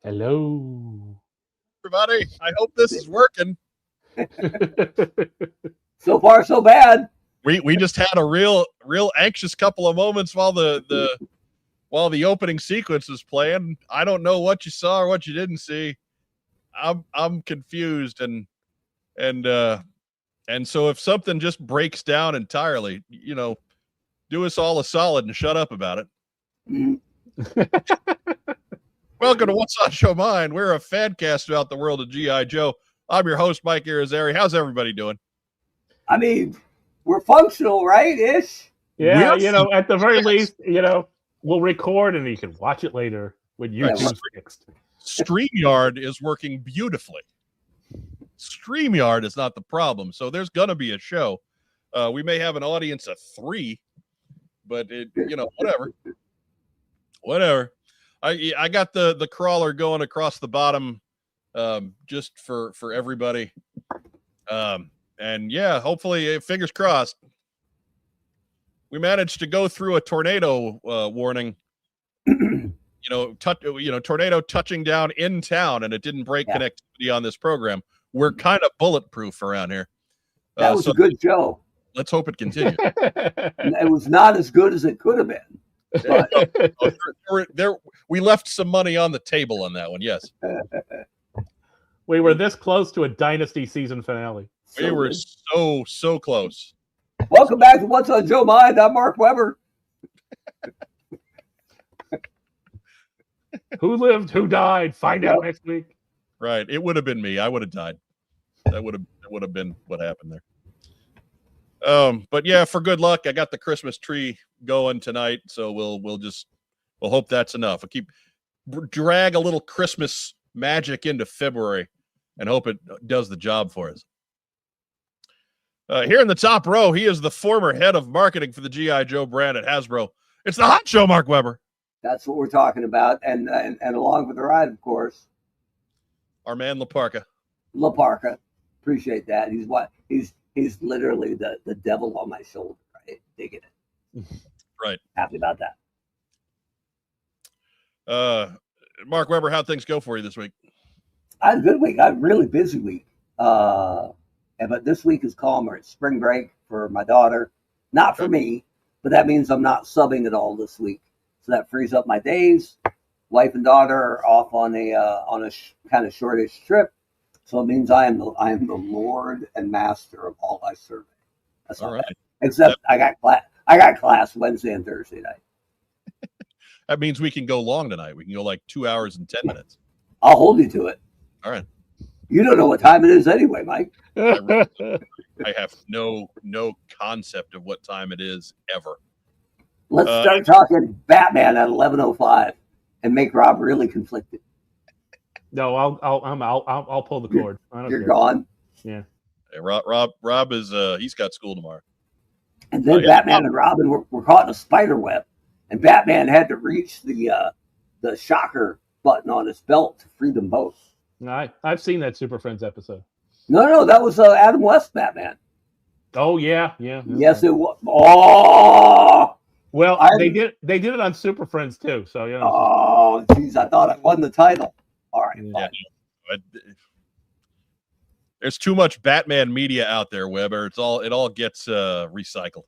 Hello, everybody. I hope this is working. So far, so bad. We just had a real anxious couple of moments while the opening sequence was playing. I don't know what you saw or what you didn't see. I'm confused and so if something just breaks down entirely, do us all a solid and shut up about it. Welcome to What's on Show Mine. We're a fadcast about the world of G.I. Joe. I'm your host, Mike Irizarry. How's everybody doing? I mean, we're functional, right? Ish. Yeah, at the very least, we'll record and you can watch it later when YouTube's fixed. StreamYard is working beautifully. StreamYard is not the problem, so there's gonna be a show. We may have an audience of 3, but whatever. I got the crawler going across the bottom, just for everybody, and yeah, hopefully, fingers crossed. We managed to go through a tornado warning. Tornado touching down in town, and it didn't break connectivity on this program. We're kind of bulletproof around here. That was a good show. Let's hope it continues. It was not as good as it could have been. We left some money on the table on that one. Yes, we were this close to a Dynasty season finale. We were so close. Welcome back to What's on Joe Mind. I'm Mark Weber. Who lived? Who died? Find out next week. Right. It would have been me. I would have died. That would have been what happened there. But yeah, for good luck, I got the Christmas tree going tonight, so we'll hope that's enough. I'll drag a little Christmas magic into February and hope it does the job for us. Here in the top row, he is the former head of marketing for the G.I. Joe brand at Hasbro. It's the Hot Show, Mark Weber. That's what we're talking about, and along with the ride, of course, our man Laparca. Appreciate that. He's literally the devil on my shoulder, right? Digging it. Right. Happy about that. Mark Weber, how'd things go for you this week? I had a good week. I had a really busy week. But this week is calmer. It's spring break for my daughter. Not for me, but that means I'm not subbing at all this week. So that frees up my days. Wife and daughter are off on a kind of shortish trip. So it means I am the Lord and Master of all I survey. That's all right. Except I got class Wednesday and Thursday night. That means we can go long tonight. We can go like 2 hours and 10 minutes. I'll hold you to it. All right. You don't know what time it is anyway, Mike. I have no concept of what time it is ever. Let's start talking Batman at 11:05 and make Rob really conflicted. No, I'll pull the cord. You're gone. Yeah. Hey, Rob is he's got school tomorrow. And then Batman and Robin were caught in a spider web, and Batman had to reach the shocker button on his belt to free them both. I've seen that Super Friends episode. No, that was Adam West Batman. Oh yeah. Yes, it was. Oh, well, they did it on Super Friends too. So yeah. Oh, geez, I thought I won the title. All right. Yeah. There's too much Batman media out there, Weber. It all gets recycled.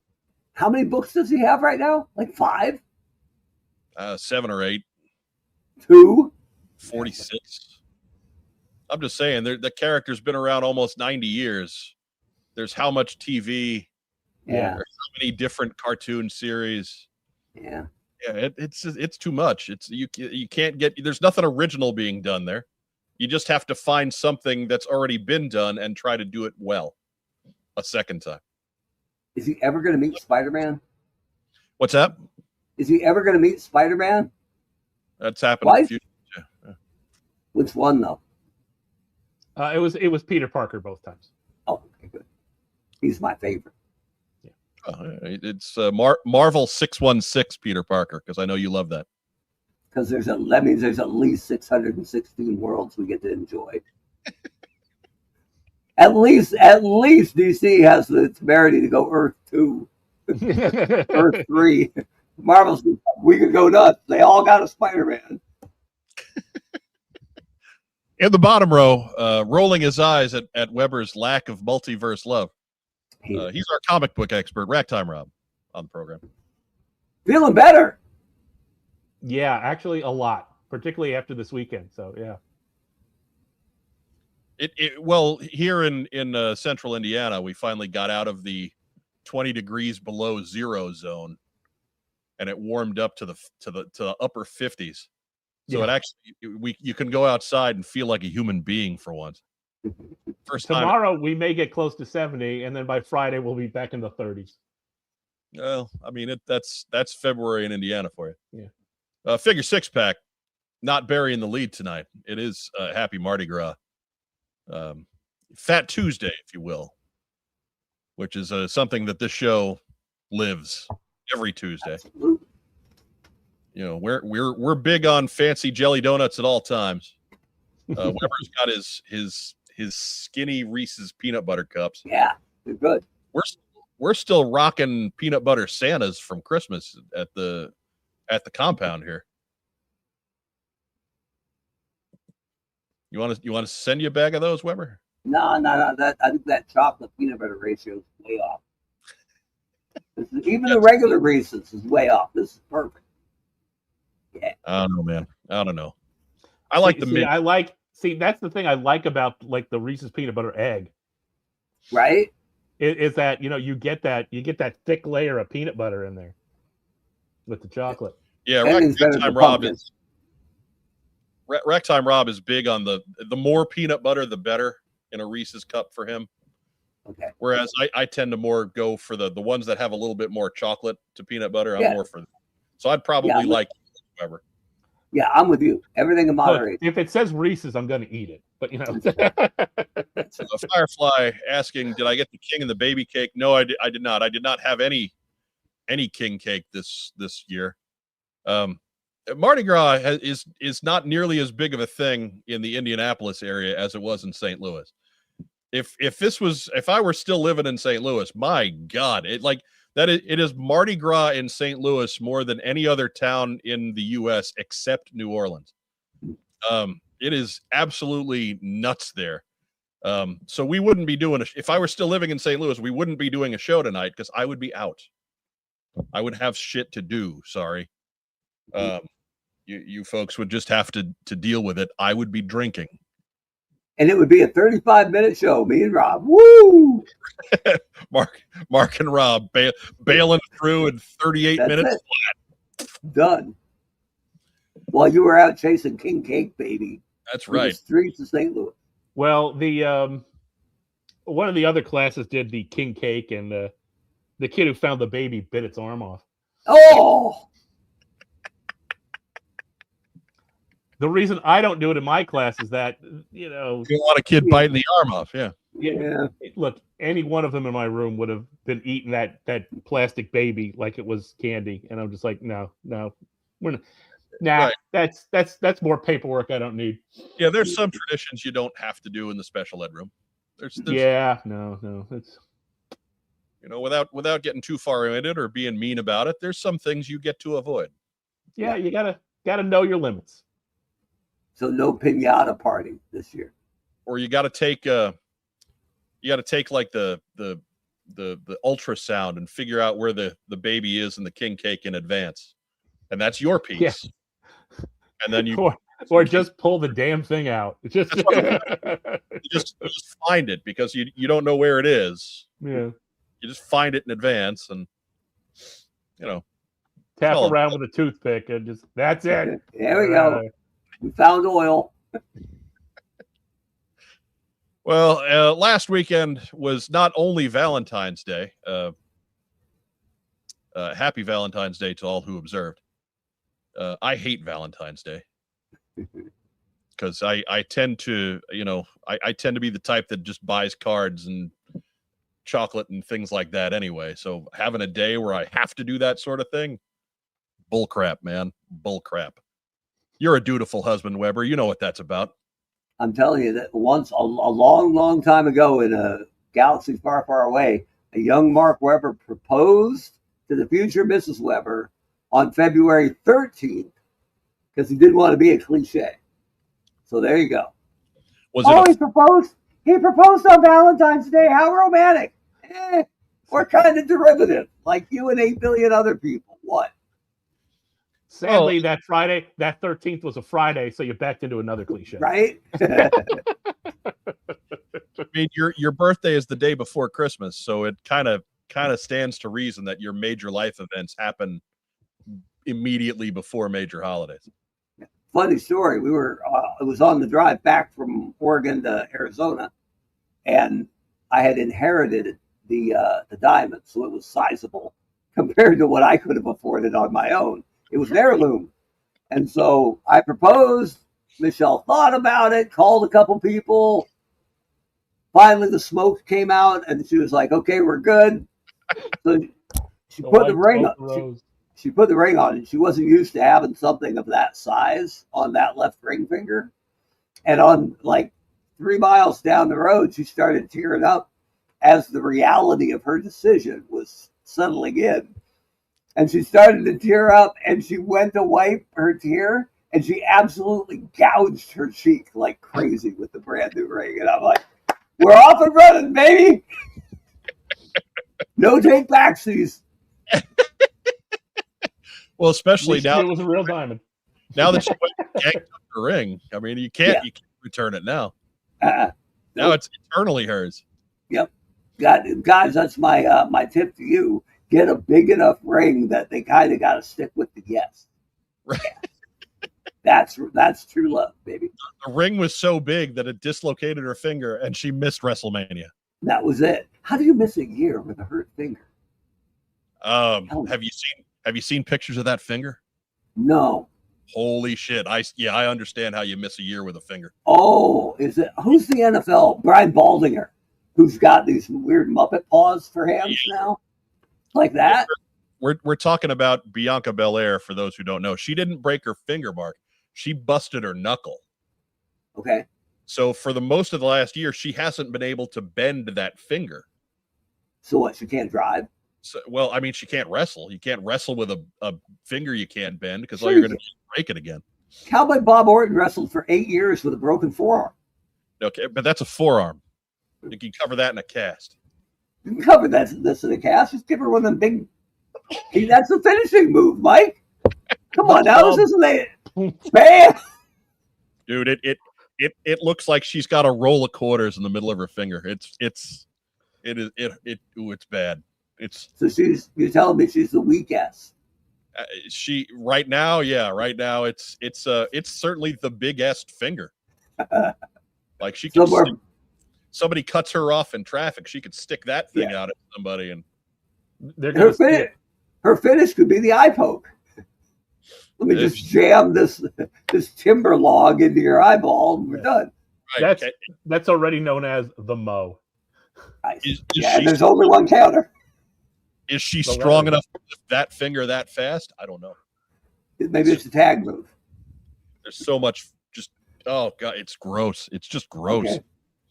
How many books does he have right now? Like 5? 7 or 8. 2? 46. I'm just saying, the character's been around almost 90 years. There's how much TV. Yeah. There's how many different cartoon series. Yeah. Yeah, it's too much. You can't get. There's nothing original being done there. You just have to find something that's already been done and try to do it well a second time. Is he ever going to meet Spider-Man? What's that? Is he ever going to meet Spider-Man? That's happened in the future. Yeah. Which one though? It was Peter Parker both times. Oh, okay, good. He's my favorite. It's Marvel 616 Peter Parker, because I know you love that. Because that means there's at least 616 worlds we get to enjoy. At least DC has the temerity to go Earth 2, Earth 3. Marvel's, we could go nuts. They all got a Spider-Man. In the bottom row, rolling his eyes at Weber's lack of multiverse love. He's our comic book expert, Ragtime Rob, on the program. Feeling better. Yeah, actually a lot, particularly after this weekend. So yeah. Well, here in central Indiana, we finally got out of the 20 degrees below zero zone, and it warmed up to the upper 50s. So it actually you can go outside and feel like a human being for once. Tomorrow we may get close to 70, and then by Friday we'll be back in the 30s. Well, I mean that's February in Indiana for you. Yeah. Figure six pack, not burying the lead tonight. It is Happy Mardi Gras, Fat Tuesday, if you will, which is something that this show lives every Tuesday. Absolutely. You know, we're big on fancy jelly donuts at all times. Weber's got his skinny Reese's peanut butter cups. Yeah, they're good. We're still rocking peanut butter Santas from Christmas at the compound here. You want to send you a bag of those, Weber? No. I think that chocolate peanut butter ratio is way off. Even the regular Reese's is way off. This is perfect. Yeah. I don't know, man. I don't know. I like that's the thing I like about like the Reese's peanut butter egg. Right? Mm-hmm. Is that you get that thick layer of peanut butter in there with the chocolate. Yeah, Ragtime Rob is big on the more peanut butter the better in a Reese's cup for him. Okay. Whereas I tend to more go for the ones that have a little bit more chocolate to peanut butter. I'm more for them. So I'd probably like whatever. Yeah, I'm with you. Everything in moderation. If it says Reese's, I'm going to eat it. But So Firefly asking, did I get the king and the baby cake? No, I did not. I did not have any king cake this year. Mardi Gras is not nearly as big of a thing in the Indianapolis area as it was in St. Louis. If I were still living in St. Louis, my God, it is Mardi Gras in St. Louis more than any other town in the U.S. except New Orleans. It is absolutely nuts there. So we wouldn't be doing if I were still living in St. Louis, we wouldn't be doing a show tonight because I would be out. I would have shit to do. Sorry. You folks would just have to deal with it. I would be drinking. And it would be a 35-minute show, me and Rob. Woo! Mark and Rob bailing through in 38 minutes flat. Done. While you were out chasing King Cake, baby. That's right. The streets of St. Louis. Well, the one of the other classes did the King Cake, and the kid who found the baby bit its arm off. Oh! The reason I don't do it in my class is that, you don't want a kid biting the arm off. Yeah. Look, any one of them in my room would have been eating that plastic baby like it was candy, and I'm just like, no, we're not. Nah, right. That's more paperwork I don't need. Yeah, there's some traditions you don't have to do in the special ed room. There's no, it's without getting too far in it or being mean about it. There's some things you get to avoid. Yeah, you gotta know your limits. So no piñata party this year. Or you got to take like the ultrasound and figure out where the baby is in the king cake in advance, and that's your piece. Yeah. And then or just pull the damn thing out. Just just find it because you don't know where it is. Yeah. You just find it in advance and tap around with a toothpick and just that's it. There we go. We found oil. Well, last weekend was not only Valentine's Day. happy Valentine's Day to all who observed. I hate Valentine's Day because I tend to, I tend to be the type that just buys cards and chocolate and things like that anyway. So having a day where I have to do that sort of thing, bull crap, man. Bull crap. You're a dutiful husband, Weber. You know what that's about. I'm telling you that once, a long, long time ago in a galaxy far, far away, a young Mark Weber proposed to the future Mrs. Weber on February 13th because he didn't want to be a cliche. So there you go. He proposed. He proposed on Valentine's Day. How romantic. We're kind of derivative, like you and 8 billion other people. What? Sadly, that Friday, that 13th was a Friday, so you backed into another cliche. Right? I mean, your birthday is the day before Christmas, so it kind of stands to reason that your major life events happen immediately before major holidays. Funny story. It was on the drive back from Oregon to Arizona, and I had inherited the diamond, so it was sizable compared to what I could have afforded on my own. It was an heirloom. And so I proposed. Michelle thought about it, called a couple people. Finally, the smoke came out, and she was like, okay, we're good. So she put the ring on. She put the ring on, and she wasn't used to having something of that size on that left ring finger. And on like 3 miles down the road, she started tearing up as the reality of her decision was settling in. And she started to tear up, and she went to wipe her tear, and she absolutely gouged her cheek like crazy with the brand new ring. And I'm like, we're off and running, baby. No take backsies. Well, especially now it was a real diamond. Now that she ganked up her ring, I mean, you can't return it now. Now it's eternally hers. Yep. Guys, that's my tip to you. Get a big enough ring that they kind of got to stick with the yes. Right. That's true love, baby. The ring was so big that it dislocated her finger, and she missed WrestleMania. That was it. How do you miss a year with a hurt finger? Have you seen pictures of that finger? No. Holy shit! I understand how you miss a year with a finger. Oh, is it? Who's the NFL? Brian Baldinger, who's got these weird Muppet paws for hands now, like that. We're talking about Bianca Belair. For those who don't know, she didn't break her finger, Mark. She busted her knuckle. Okay. So for the most of the last year, she hasn't been able to bend that finger. So what? She can't drive? So, well, I mean, she can't wrestle. You can't wrestle with a finger you can't bend because all you're going to do is break it again. Cowboy Bob Orton wrestled for 8 years with a broken forearm. Okay, but that's a forearm. You can cover that in a cast. You can cover this in a cast. Just give her one of them big. That's the finishing move, Mike. Come on now, this isn't a bam. Dude, it looks like she's got a roll of quarters in the middle of her finger. It's bad. So you're telling me she's the weakest. Right now it's certainly the biggest finger. Like she can somebody cuts her off in traffic, she could stick that thing out at somebody, and her finish could be the eye poke. Let me just jam this timber log into your eyeball, and we're done. Right. That's already known as the Mo. There's only one counter. Is she strong enough to lift that finger that fast? I don't know. Maybe it's a tag move. There's so much oh God, it's gross. It's just gross. Okay.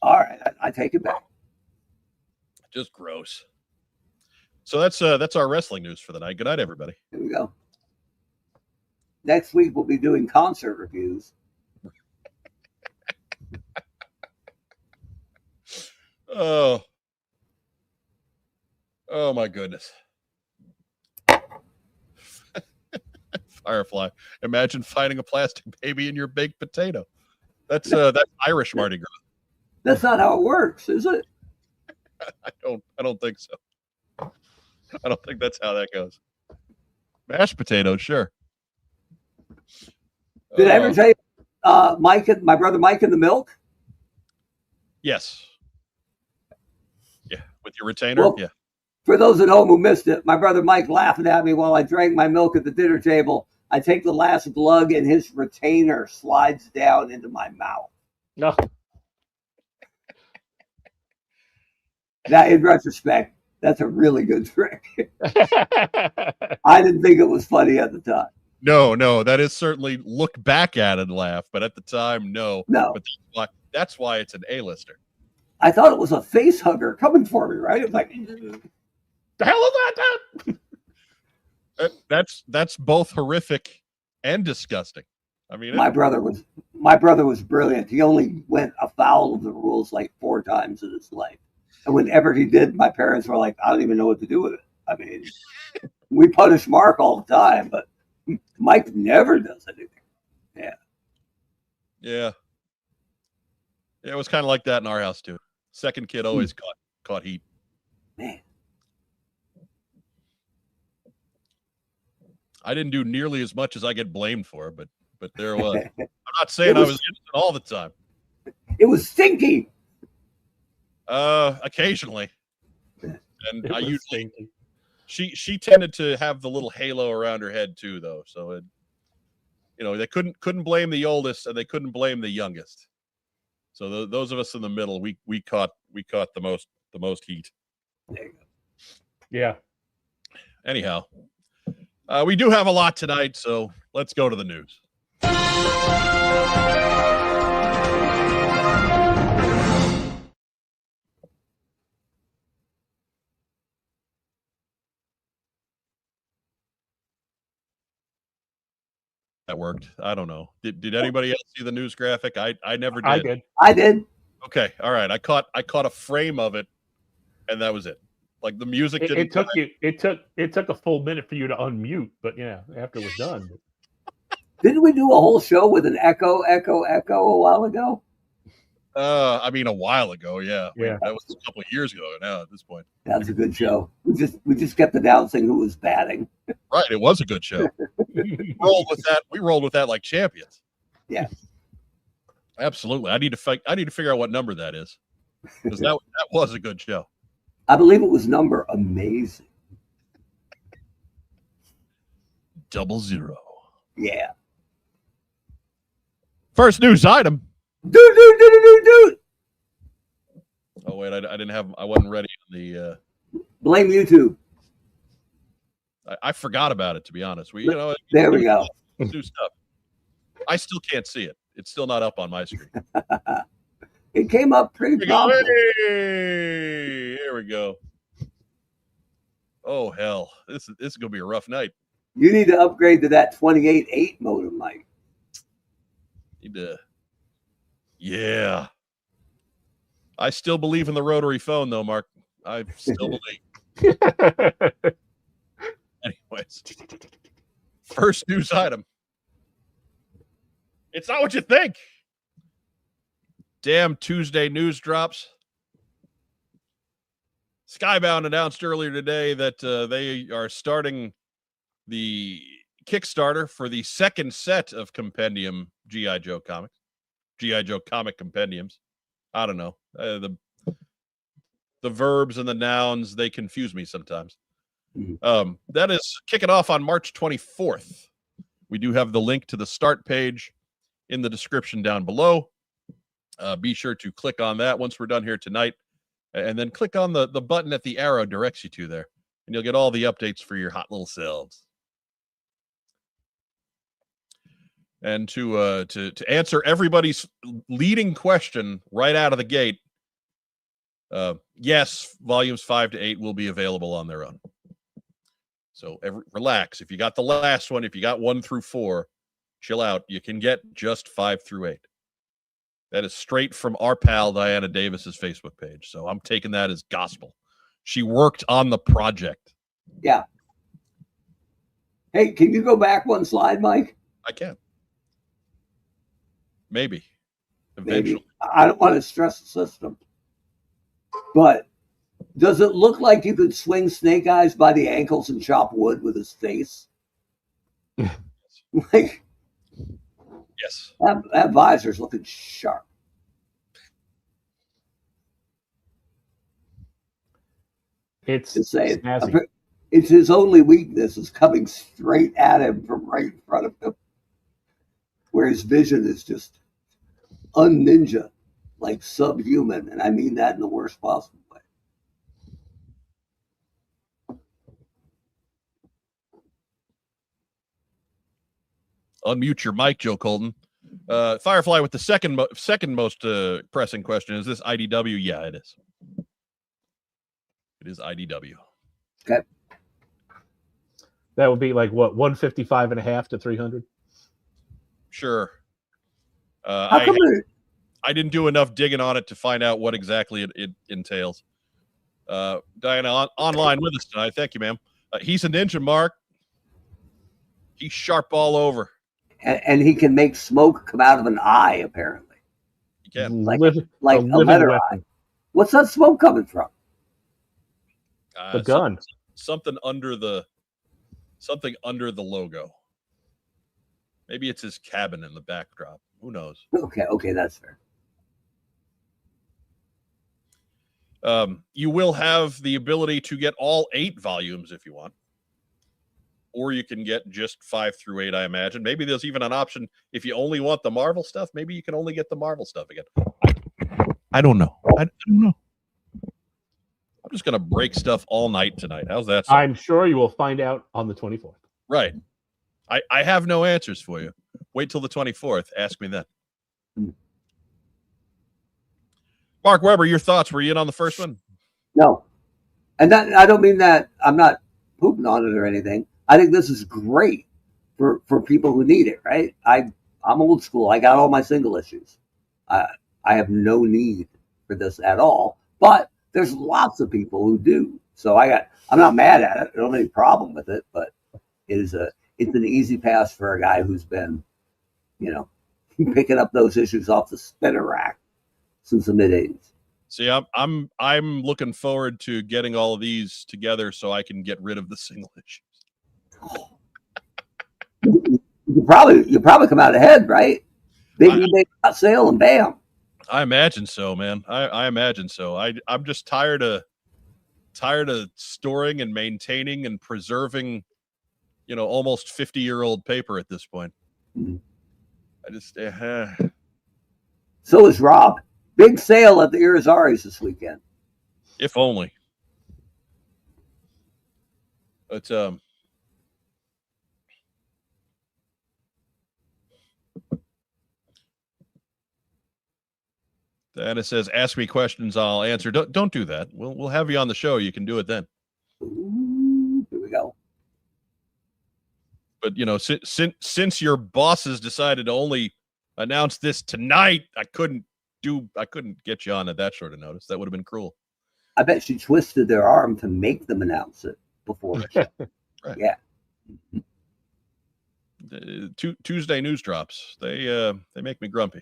All right, I take it back. Just gross. So that's our wrestling news for the night. Good night, everybody. Here we go. Next week we'll be doing concert reviews. Oh my goodness. Firefly. Imagine finding a plastic baby in your baked potato. That's Irish Mardi Gras. That's not how it works, is it? I don't think so. I don't think that's how that goes. Mashed potatoes, sure. Did I ever tell you my brother Mike in the milk? Yes. Yeah, with your retainer. Yeah. For those at home who missed it, my brother Mike laughing at me while I drank my milk at the dinner table. I take the last glug and his retainer slides down into my mouth. No. Now, in retrospect, that's a really good trick. I didn't think it was funny at the time. No, that is certainly look back at it and laugh, but at the time, no. No. But that's why it's an A-lister. I thought it was a face hugger coming for me, right? It was like, the hell is that? That's both horrific and disgusting. I mean, my brother was brilliant. He only went afoul of the rules like 4 times in his life. And whenever he did, my parents were like, I don't even know what to do with it. I mean, we punish Mark all the time, but Mike never does anything. Yeah. It was kind of like that in our house too. Second kid always caught heat. Man. I didn't do nearly as much as I get blamed for, but there it was. I'm not saying I was innocent all the time. It was stinky. Occasionally. And I usually she tended to have the little halo around her head too, though. So they couldn't blame the oldest and they couldn't blame the youngest. So those of us in the middle, we caught the most heat. There you go. Yeah. Anyhow, we do have a lot tonight, so let's go to the news. That worked. I don't know. Did anybody else see the news graphic? I never did. I did. Okay. All right. I caught a frame of it, and that was it. Like the music didn't. It took a full minute for you to unmute, but yeah, after it was done. Didn't we do a whole show with an echo a while ago? I mean, a while ago, yeah. Yeah. That was a couple of years ago now at this point. That was a good show. We just kept announcing who was batting. Right. It was a good show. We rolled with that like champions. Yeah. Absolutely. I need to figure out what number that is. Because that was a good show. I believe it was number amazing. 00. Yeah. First news item. Dude. Oh wait, I wasn't ready on the blame YouTube. I forgot about it, to be honest. There we go. New stuff. I still can't see it. It's still not up on my screen. It came up pretty promptly. Hey, here we go. Oh hell, this is gonna be a rough night. You need to upgrade to that 28.8 modem, Mike. Need to. Yeah. I still believe in the rotary phone, though, Mark. I still believe. Anyways, first news item. It's not what you think. Damn Tuesday news drops. Skybound announced earlier today that they are starting the Kickstarter for the second set of Compendium G.I. Joe comics. G.I. Joe comic compendiums. I don't know. The verbs and the nouns, they confuse me sometimes. That is kicking off on March 24th. We do have the link to the start page in the description down below. Be sure to click on that once we're done here tonight. And then click on the button that the arrow directs you to there. And you'll get all the updates for your hot little selves. And to answer everybody's leading question right out of the gate, yes, volumes 5 to 8 will be available on their own. So relax. If you got the last one, if you got 1 through 4, chill out. You can get just 5 through 8. That is straight from our pal Diana Davis's Facebook page. So I'm taking that as gospel. She worked on the project. Yeah. Hey, can you go back one slide, Mike? I can. Maybe. Eventually. Maybe. I don't want to stress the system. But does it look like you could swing Snake Eyes by the ankles and chop wood with his face? Like, yes. That visor's looking sharp. It's Just saying. snazzy. It's his only weakness is coming straight at him from right in front of him, where his vision is just un-ninja, like subhuman, and I mean that in the worst possible way. Unmute your mic, Joe Colton. Firefly with the second most pressing question. Is this IDW? Yeah, it is. It is IDW. Okay. That would be like what, 155.5 to 300? Sure. How come I didn't do enough digging on it to find out what exactly it entails. Diana online with us tonight. Thank you, ma'am. He's a ninja, Mark. He's sharp all over. and he can make smoke come out of an eye, apparently. He can. Like a a letter weapon. eye. What's that smoke coming from? The gun. Something under the logo. Maybe it's his cabin in the backdrop. Who knows? Okay, that's fair. You will have the ability to get all 8 volumes if you want. Or you can get just 5 through 8, I imagine. Maybe there's even an option if you only want the Marvel stuff. Maybe you can only get the Marvel stuff again. I don't know. I don't know. I'm just going to break stuff all night tonight. How's that sound? I'm sure you will find out on the 24th. Right. I have no answers for you. Wait till the 24th. Ask me then. Mark Weber, your thoughts? Were you in on the first one? No. And that, I don't mean that I'm not pooping on it or anything. I think this is great for people who need it, right? I'm old school. I got all my single issues. I have no need for this at all. But there's lots of people who do. So I'm not mad at it. I don't have any problem with it, but it's an easy pass for a guy who's been, picking up those issues off the spinner rack since the mid-'80s. See, I'm looking forward to getting all of these together so I can get rid of the single issues. You probably come out ahead, right? Big eBay sale and bam. I imagine so, man. I imagine so. I'm just tired of storing and maintaining and preserving, almost 50-year-old paper at this point. Mm-hmm. I just So is Rob. Big sale at the Irizaris this weekend. If only. But Diana says, "Ask me questions, I'll answer." Don't do that. We'll have you on the show. You can do it then. Ooh, here we go. But since your bosses decided to only announce this tonight, I couldn't get you on at that short of notice. That would have been cruel. I bet she twisted their arm to make them announce it before. Right. Yeah. Tuesday news drops. They make me grumpy.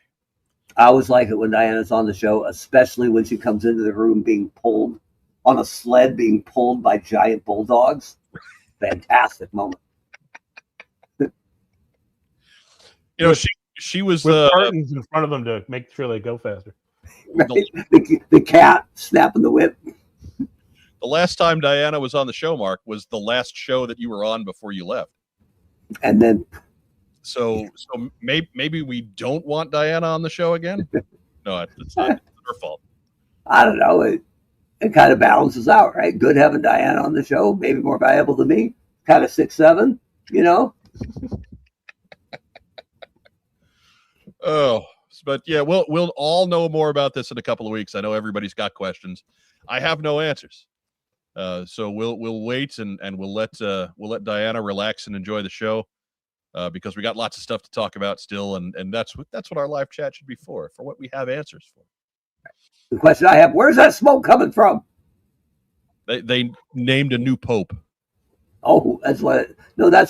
I always like it when Diana's on the show, especially when she comes into the room being pulled on a sled, being pulled by giant bulldogs. Fantastic moment. She was with curtains in front of them to make sure they go faster. Right? The cat snapping the whip. The last time Diana was on the show, Mark, was the last show that you were on before you left. And then So maybe we don't want Diana on the show again. No, it's not her fault. I don't know. It kind of balances out, right? Good having Diana on the show, maybe more valuable to me. Kind of 6'7", Oh, but yeah, we'll all know more about this in a couple of weeks. I know everybody's got questions. I have no answers. So we'll wait and we'll let Diana relax and enjoy the show. Because we got lots of stuff to talk about still, and that's what our live chat should be for what we have answers for. The question I have: where's that smoke coming from? They named a new pope. Oh, that's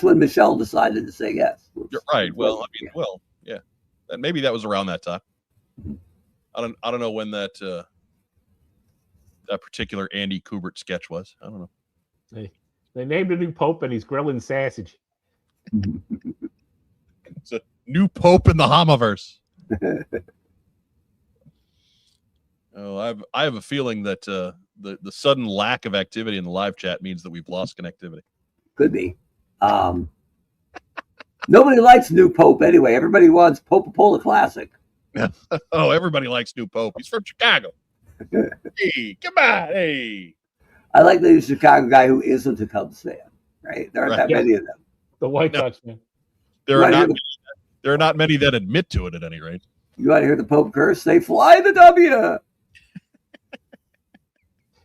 when Michelle decided to say yes. You're right. Well, yeah, and maybe that was around that time. I don't know when that particular Andy Kubert sketch was. I don't know. They named a new pope, and he's grilling sausage. It's a new pope in the Homiverse. Oh, I have a feeling that the sudden lack of activity in the live chat means that we've lost connectivity. Could be. Nobody likes New Pope anyway. Everybody wants Pope-a-Pola Classic. Oh, everybody likes New Pope. He's from Chicago. Hey, come on, hey. I like the Chicago guy who isn't a Cubs fan, right? There aren't that many of them. The White Sox fan. There are not many that admit to it at any rate. You want to hear the Pope curse? They fly the W.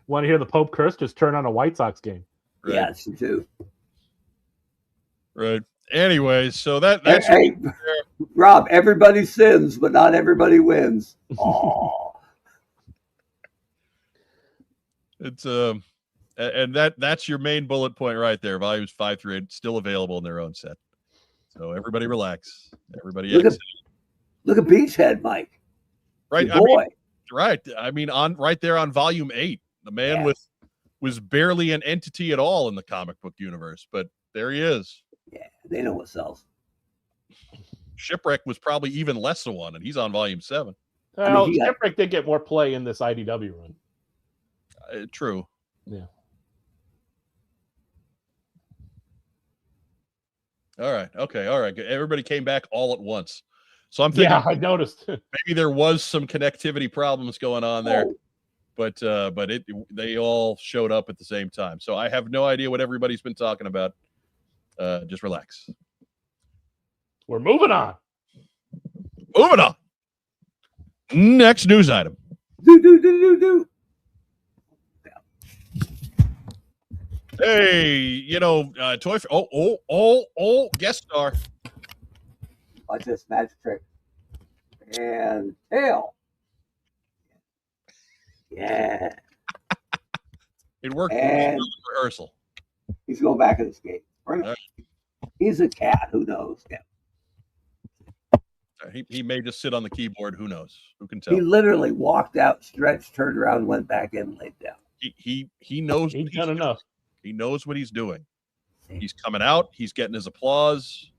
Want to hear the Pope curse? Just turn on a White Sox game. Right. Yeah, it's true. Right. Anyway, so that's hey, Rob, everybody sins, but not everybody wins. Oh. It's and that's your main bullet point right there. Volumes 5 through 8 still available in their own set. So everybody relax. Everybody look at Beachhead, Mike. Right. I mean right there on volume 8. The man was barely an entity at all in the comic book universe, but there he is. Yeah, they know what sells. Shipwreck was probably even less of one, and he's on volume 7. Well, Shipwreck did get more play in this IDW run. True. Yeah. All right. Okay. All right. Everybody came back all at once. So I'm thinking. Yeah, I noticed. Maybe there was some connectivity problems going on there, but they all showed up at the same time. So I have no idea what everybody's been talking about. Just relax. We're moving on. Moving on. Next news item. Do. Hey, Toy. Guest star. Watch this magic trick. And tail. Yeah. It worked in rehearsal. He's going back in the skate. Right. He's a cat. Who knows? Yeah. He may just sit on the keyboard. Who knows? Who can tell? He literally walked out, stretched, turned around, went back in, laid down. He knows. He's done enough. He knows what he's doing. He's coming out. He's getting his applause.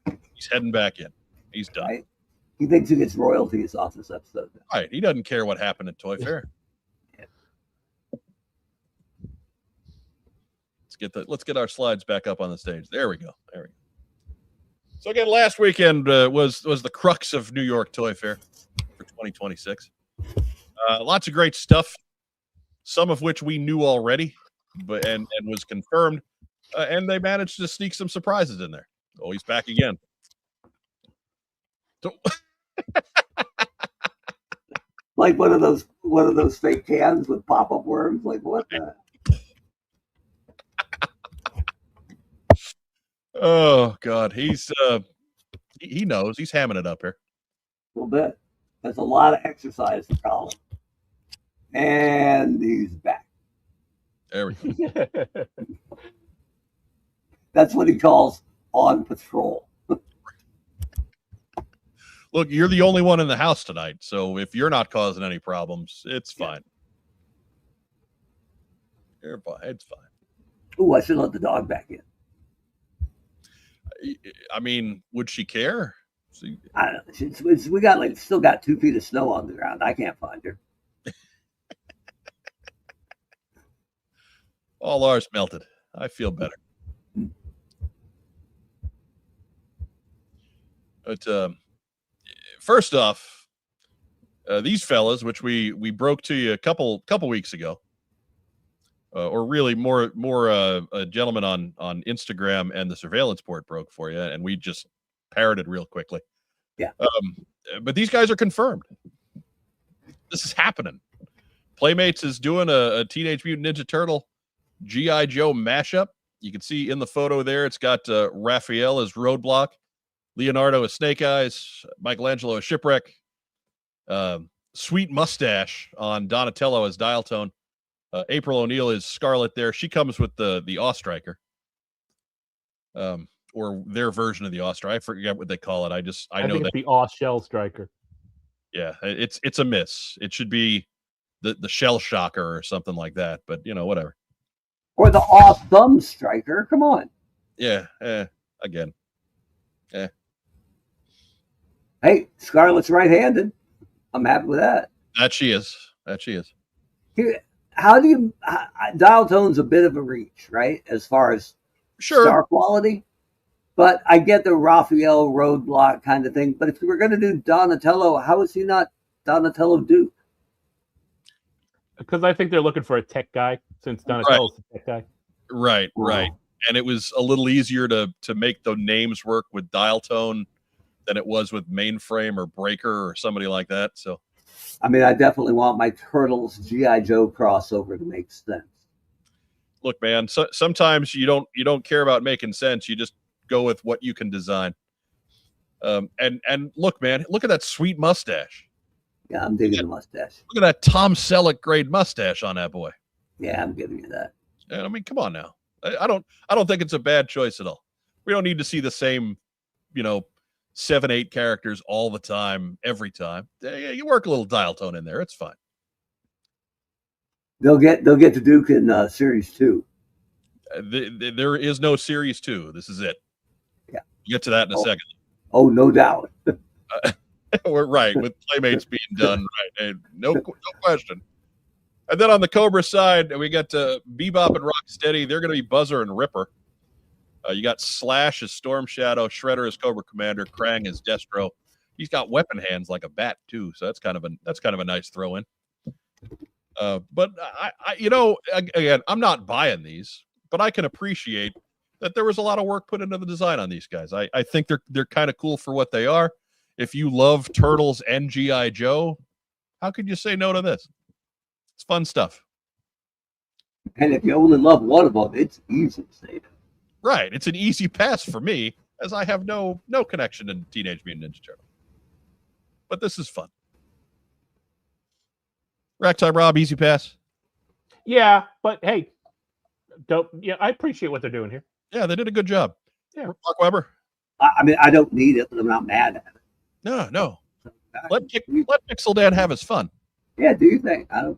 He's heading back in. He's done. Right? He thinks he gets royalties off this episode now. Right. He doesn't care what happened at Toy Fair. Let's get our slides back up on the stage. There we go. So again, last weekend was the crux of New York Toy Fair for 2026. Lots of great stuff, some of which we knew already, and was confirmed, and they managed to sneak some surprises in there. Oh, he's back again. So, like one of those fake cans with pop-up worms. Like what the? Oh God, he's he knows he's hamming it up here. A little bit. That's a lot of exercise for Colin. And he's back. There we go. That's what he calls on patrol. Look, you're the only one in the house tonight, so if you're not causing any problems, it's fine. You're fine. It's fine. Ooh, I should let the dog back in. I mean, would she care? I don't know. We got still got 2 feet of snow on the ground. I can't find her. All ours melted. I feel better. But first off, these fellas, which we broke to you a couple weeks ago, or really more a gentleman on Instagram and the surveillance port broke for you, and we just parroted real quickly. Yeah. But these guys are confirmed. This is happening. Playmates is doing a Teenage Mutant Ninja Turtle G.I. Joe mashup. You can see in the photo there, it's got Raphael as Roadblock, Leonardo as Snake Eyes, Michelangelo as Shipwreck, Sweet Mustache on Donatello as Dial Tone. April O'Neil is Scarlet there. She comes with the Awestriker. Or their version of the Awestriker. I forget what they call it. I know think that it's the Awe Shell Striker. Yeah, it's a miss. It should be the Shell Shocker or something like that, but whatever. Or the Awe Thumb Striker. Come on. Yeah, again. Hey, Scarlet's right-handed. I'm happy with that. That she is. Here, how do you dial tone's a bit of a reach, right? As far as star quality. But I get the Raphael roadblock kind of thing. But if you were going to do Donatello, how is he not Donatello Duke? Because I think they're looking for a tech guy, since Donatello's a tech guy. Right. And it was a little easier to make the names work with dial tone than it was with Mainframe or Breaker or somebody like that. So, I mean, I definitely want my Turtles G.I. Joe crossover to make sense. Look, man, so sometimes you don't care about making sense. You just go with what you can design. And look, man, look at that sweet mustache. Yeah, I'm digging the mustache. Look at that Tom Selleck grade mustache on that boy. Yeah, I'm giving you that. And I mean, come on now. I don't think it's a bad choice at all. We don't need to see the same, 7-8 characters all the time, every time. You work a little dial tone in there. It's fine. They'll get to Duke in Series 2. There is no Series 2. This is it. Yeah. We'll get to that in a second. Oh, no doubt. We're right, with Playmates being done right. No question. And then on the Cobra side, we got Bebop and Rocksteady. They're going to be Buzzer and Ripper. You got Slash as Storm Shadow, Shredder as Cobra Commander, Krang as Destro. He's got weapon hands like a bat too, so that's kind of a nice throw in. But again, I'm not buying these, but I can appreciate that there was a lot of work put into the design on these guys. I think they're kind of cool for what they are. If you love Turtles and G.I. Joe, how could you say no to this? It's fun stuff. And if you only love one of them, it's easy to say that. Right. It's an easy pass for me, as I have no connection to Teenage Mutant Ninja Turtle. But this is fun. Ragtime Rob, easy pass. Yeah, but hey, I appreciate what they're doing here. Yeah, they did a good job. Yeah. Mark Weber. I mean, I don't need it, but I'm not mad at it. No. Let Pixel Dan have his fun. Yeah, do you think? I don't.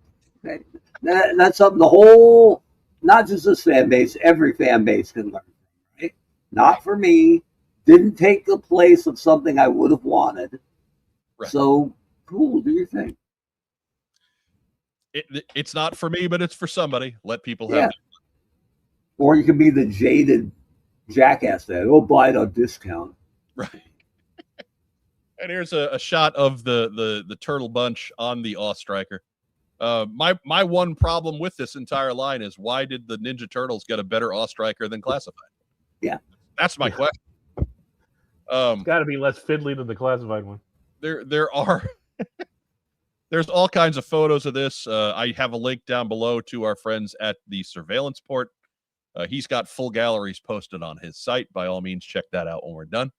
That's something the whole, not just this fan base, every fan base can learn from, right? Not for me. Didn't take the place of something I would have wanted. Right. So cool. Do you think? It's not for me, but it's for somebody. Let people have it. Or you can be the jaded jackass that, buy it on discount. Right. And here's a shot of the turtle bunch on the Awe Striker. My one problem with this entire line is, why did the Ninja Turtles get a better Awe Striker than Classified? Yeah. That's my question. It's got to be less fiddly than the Classified one. There are there's all kinds of photos of this. I have a link down below to our friends at the Surveillance Port. He's got full galleries posted on his site. By all means, check that out when we're done.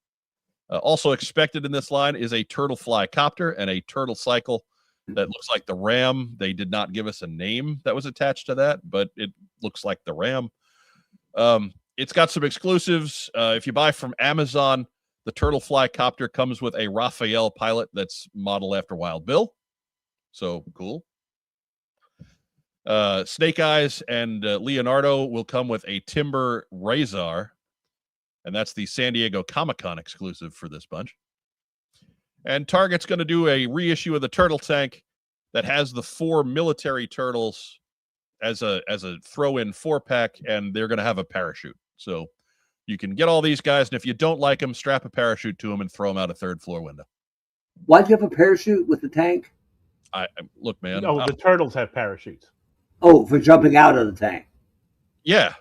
Also expected in this line is a Turtle Fly Copter and a Turtle Cycle that looks like the Ram. They did not give us a name that was attached to that, but it looks like the Ram. It's got some exclusives. If you buy from Amazon, the Turtle Fly Copter comes with a Raphael pilot that's modeled after Wild Bill. So cool. Snake Eyes and Leonardo will come with a Timber Razor, and that's the San Diego Comic-Con exclusive for this bunch. And Target's going to do a reissue of the Turtle Tank that has the 4 military turtles as a throw-in 4-pack, and they're going to have a parachute. So you can get all these guys, and if you don't like them, strap a parachute to them and throw them out a 3rd floor window. Why'd you have a parachute with the tank? Look, man. No, the turtles have parachutes. Oh, for jumping out of the tank. Yeah.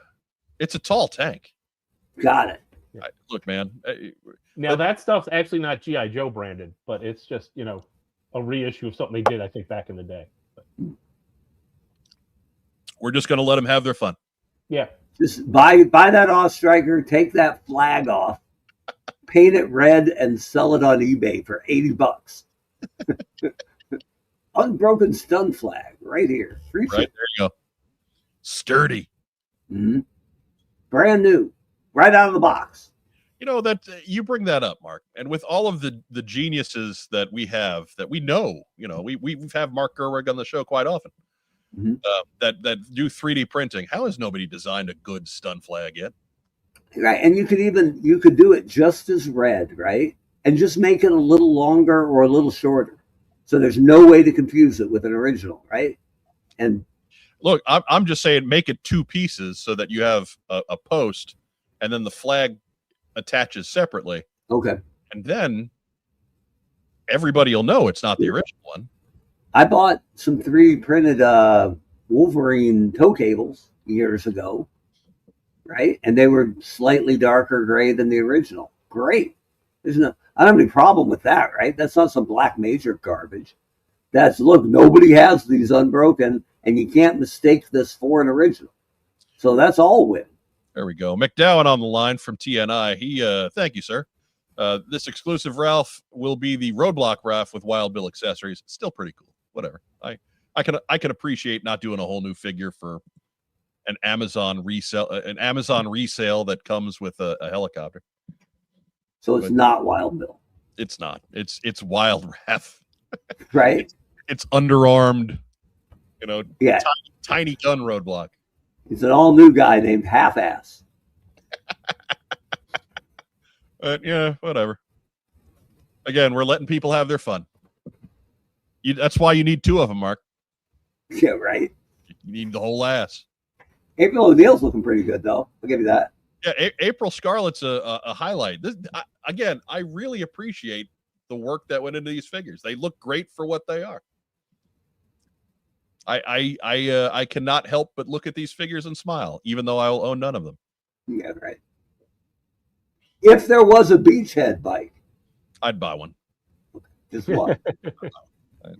It's a tall tank. Got it. Look, man. Now, that stuff's actually not G.I. Joe branded, but it's just, a reissue of something they did, I think, back in the day. But we're just going to let them have their fun. Yeah. Just buy that Awe Striker, take that flag off, paint it red, and sell it on eBay for $80. Unbroken stun flag right here. Right, there you go. Sturdy. Mm-hmm. Brand new. Right out of the box. That you bring that up, Mark, and with all of the geniuses that we have, that we know, we've had Mark Gerwig on the show quite often, mm-hmm. that do 3D printing. How has nobody designed a good stun flag yet? Right, and you could do it just as red, right, and just make it a little longer or a little shorter, so there's no way to confuse it with an original, right? And Look, I'm just saying, make it 2 pieces so that you have a post, and then the flag attaches separately. Okay. And then everybody will know it's not the original one. I bought some 3D printed Wolverine tow cables years ago, right? And they were slightly darker gray than the original. Great. I don't have any problem with that, right? That's not some Black Major garbage. That's, look, nobody has these unbroken, and you can't mistake this for an original. So that's all win. There we go. McDowell on the line from TNI. He, thank you, sir. This exclusive Ralph will be the Roadblock Ralph with Wild Bill accessories. It's still pretty cool. Whatever. I can appreciate not doing a whole new figure for an Amazon resale that comes with a helicopter. So it's not Wild Bill. It's not. It's Wild Ralph. Right. It's underarmed, yeah, tiny gun Roadblock. He's an all new guy named Half Ass. Yeah, whatever. Again, we're letting people have their fun. That's why you need 2 of them, Mark. Yeah, right. You need the whole ass. April O'Neil's looking pretty good, though. I'll give you that. Yeah, April Scarlet's a highlight. Again, I really appreciate the work that went into these figures. They look great for what they are. I cannot help but look at these figures and smile, even though I'll own none of them. Yeah, right. If there was a beachhead bike, I'd buy one. Just one.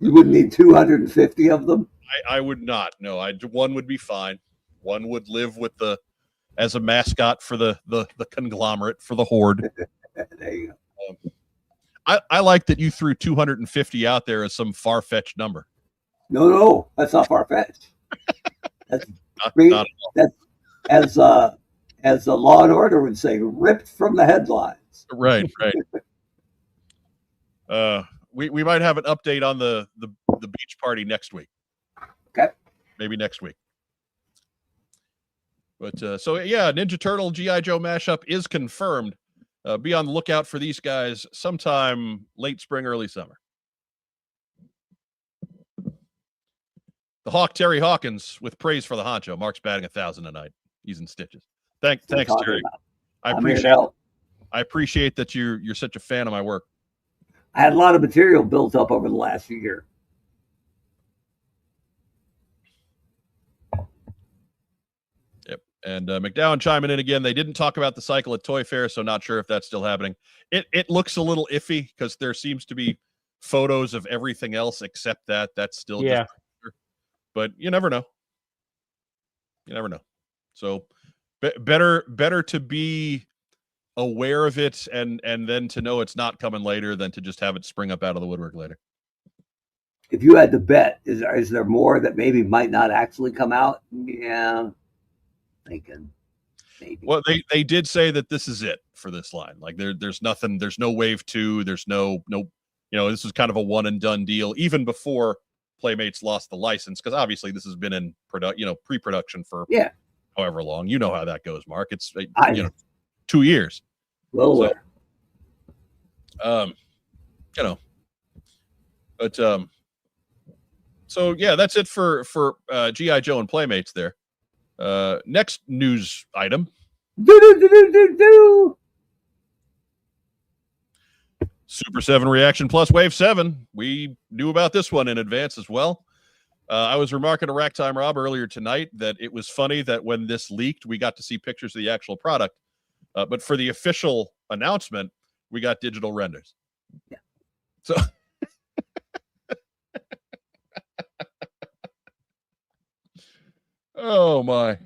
You wouldn't need 250 of them. I would not. No, one would be fine. One would live with as a mascot for the conglomerate, for the horde. There you go. I like that you threw 250 out there as some far-fetched number. No, that's not far-fetched. That's as the Law and Order would say, ripped from the headlines. Right. We might have an update on the beach party next week. Okay. Maybe next week. But so yeah, Ninja Turtle G.I. Joe mashup is confirmed. Be on the lookout for these guys sometime late spring, early summer. The Hawk Terry Hawkins with praise for the honcho. Mark's batting 1,000 tonight. He's in stitches. Thanks, Terry. I appreciate that you're such a fan of my work. I had a lot of material built up over the last year. Yep. And McDowell chiming in again. They didn't talk about the cycle at Toy Fair, so not sure if that's still happening. It looks a little iffy because there seems to be photos of everything else except that. That's still just, but you never know. You never know. So better to be aware of it and then to know it's not coming later than to just have it spring up out of the woodwork later. If you had to bet, is there more that maybe might not actually come out? Yeah, thinking maybe. Well, they did say that this is it for this line. Like there's nothing. There's no wave 2. There's no. This is kind of a one and done deal. Even before Playmates lost the license, because obviously this has been in pre-production for however long. You know how that goes, Mark. It's 2 years. Well, but so yeah, that's it for G.I. Joe and Playmates there. Next news item. Super 7 Reaction Plus Wave 7. We knew about this one in advance as well. I was remarking to Racktime Rob earlier tonight that it was funny that when this leaked, we got to see pictures of the actual product. But for the official announcement, we got digital renders. Yeah. So oh my.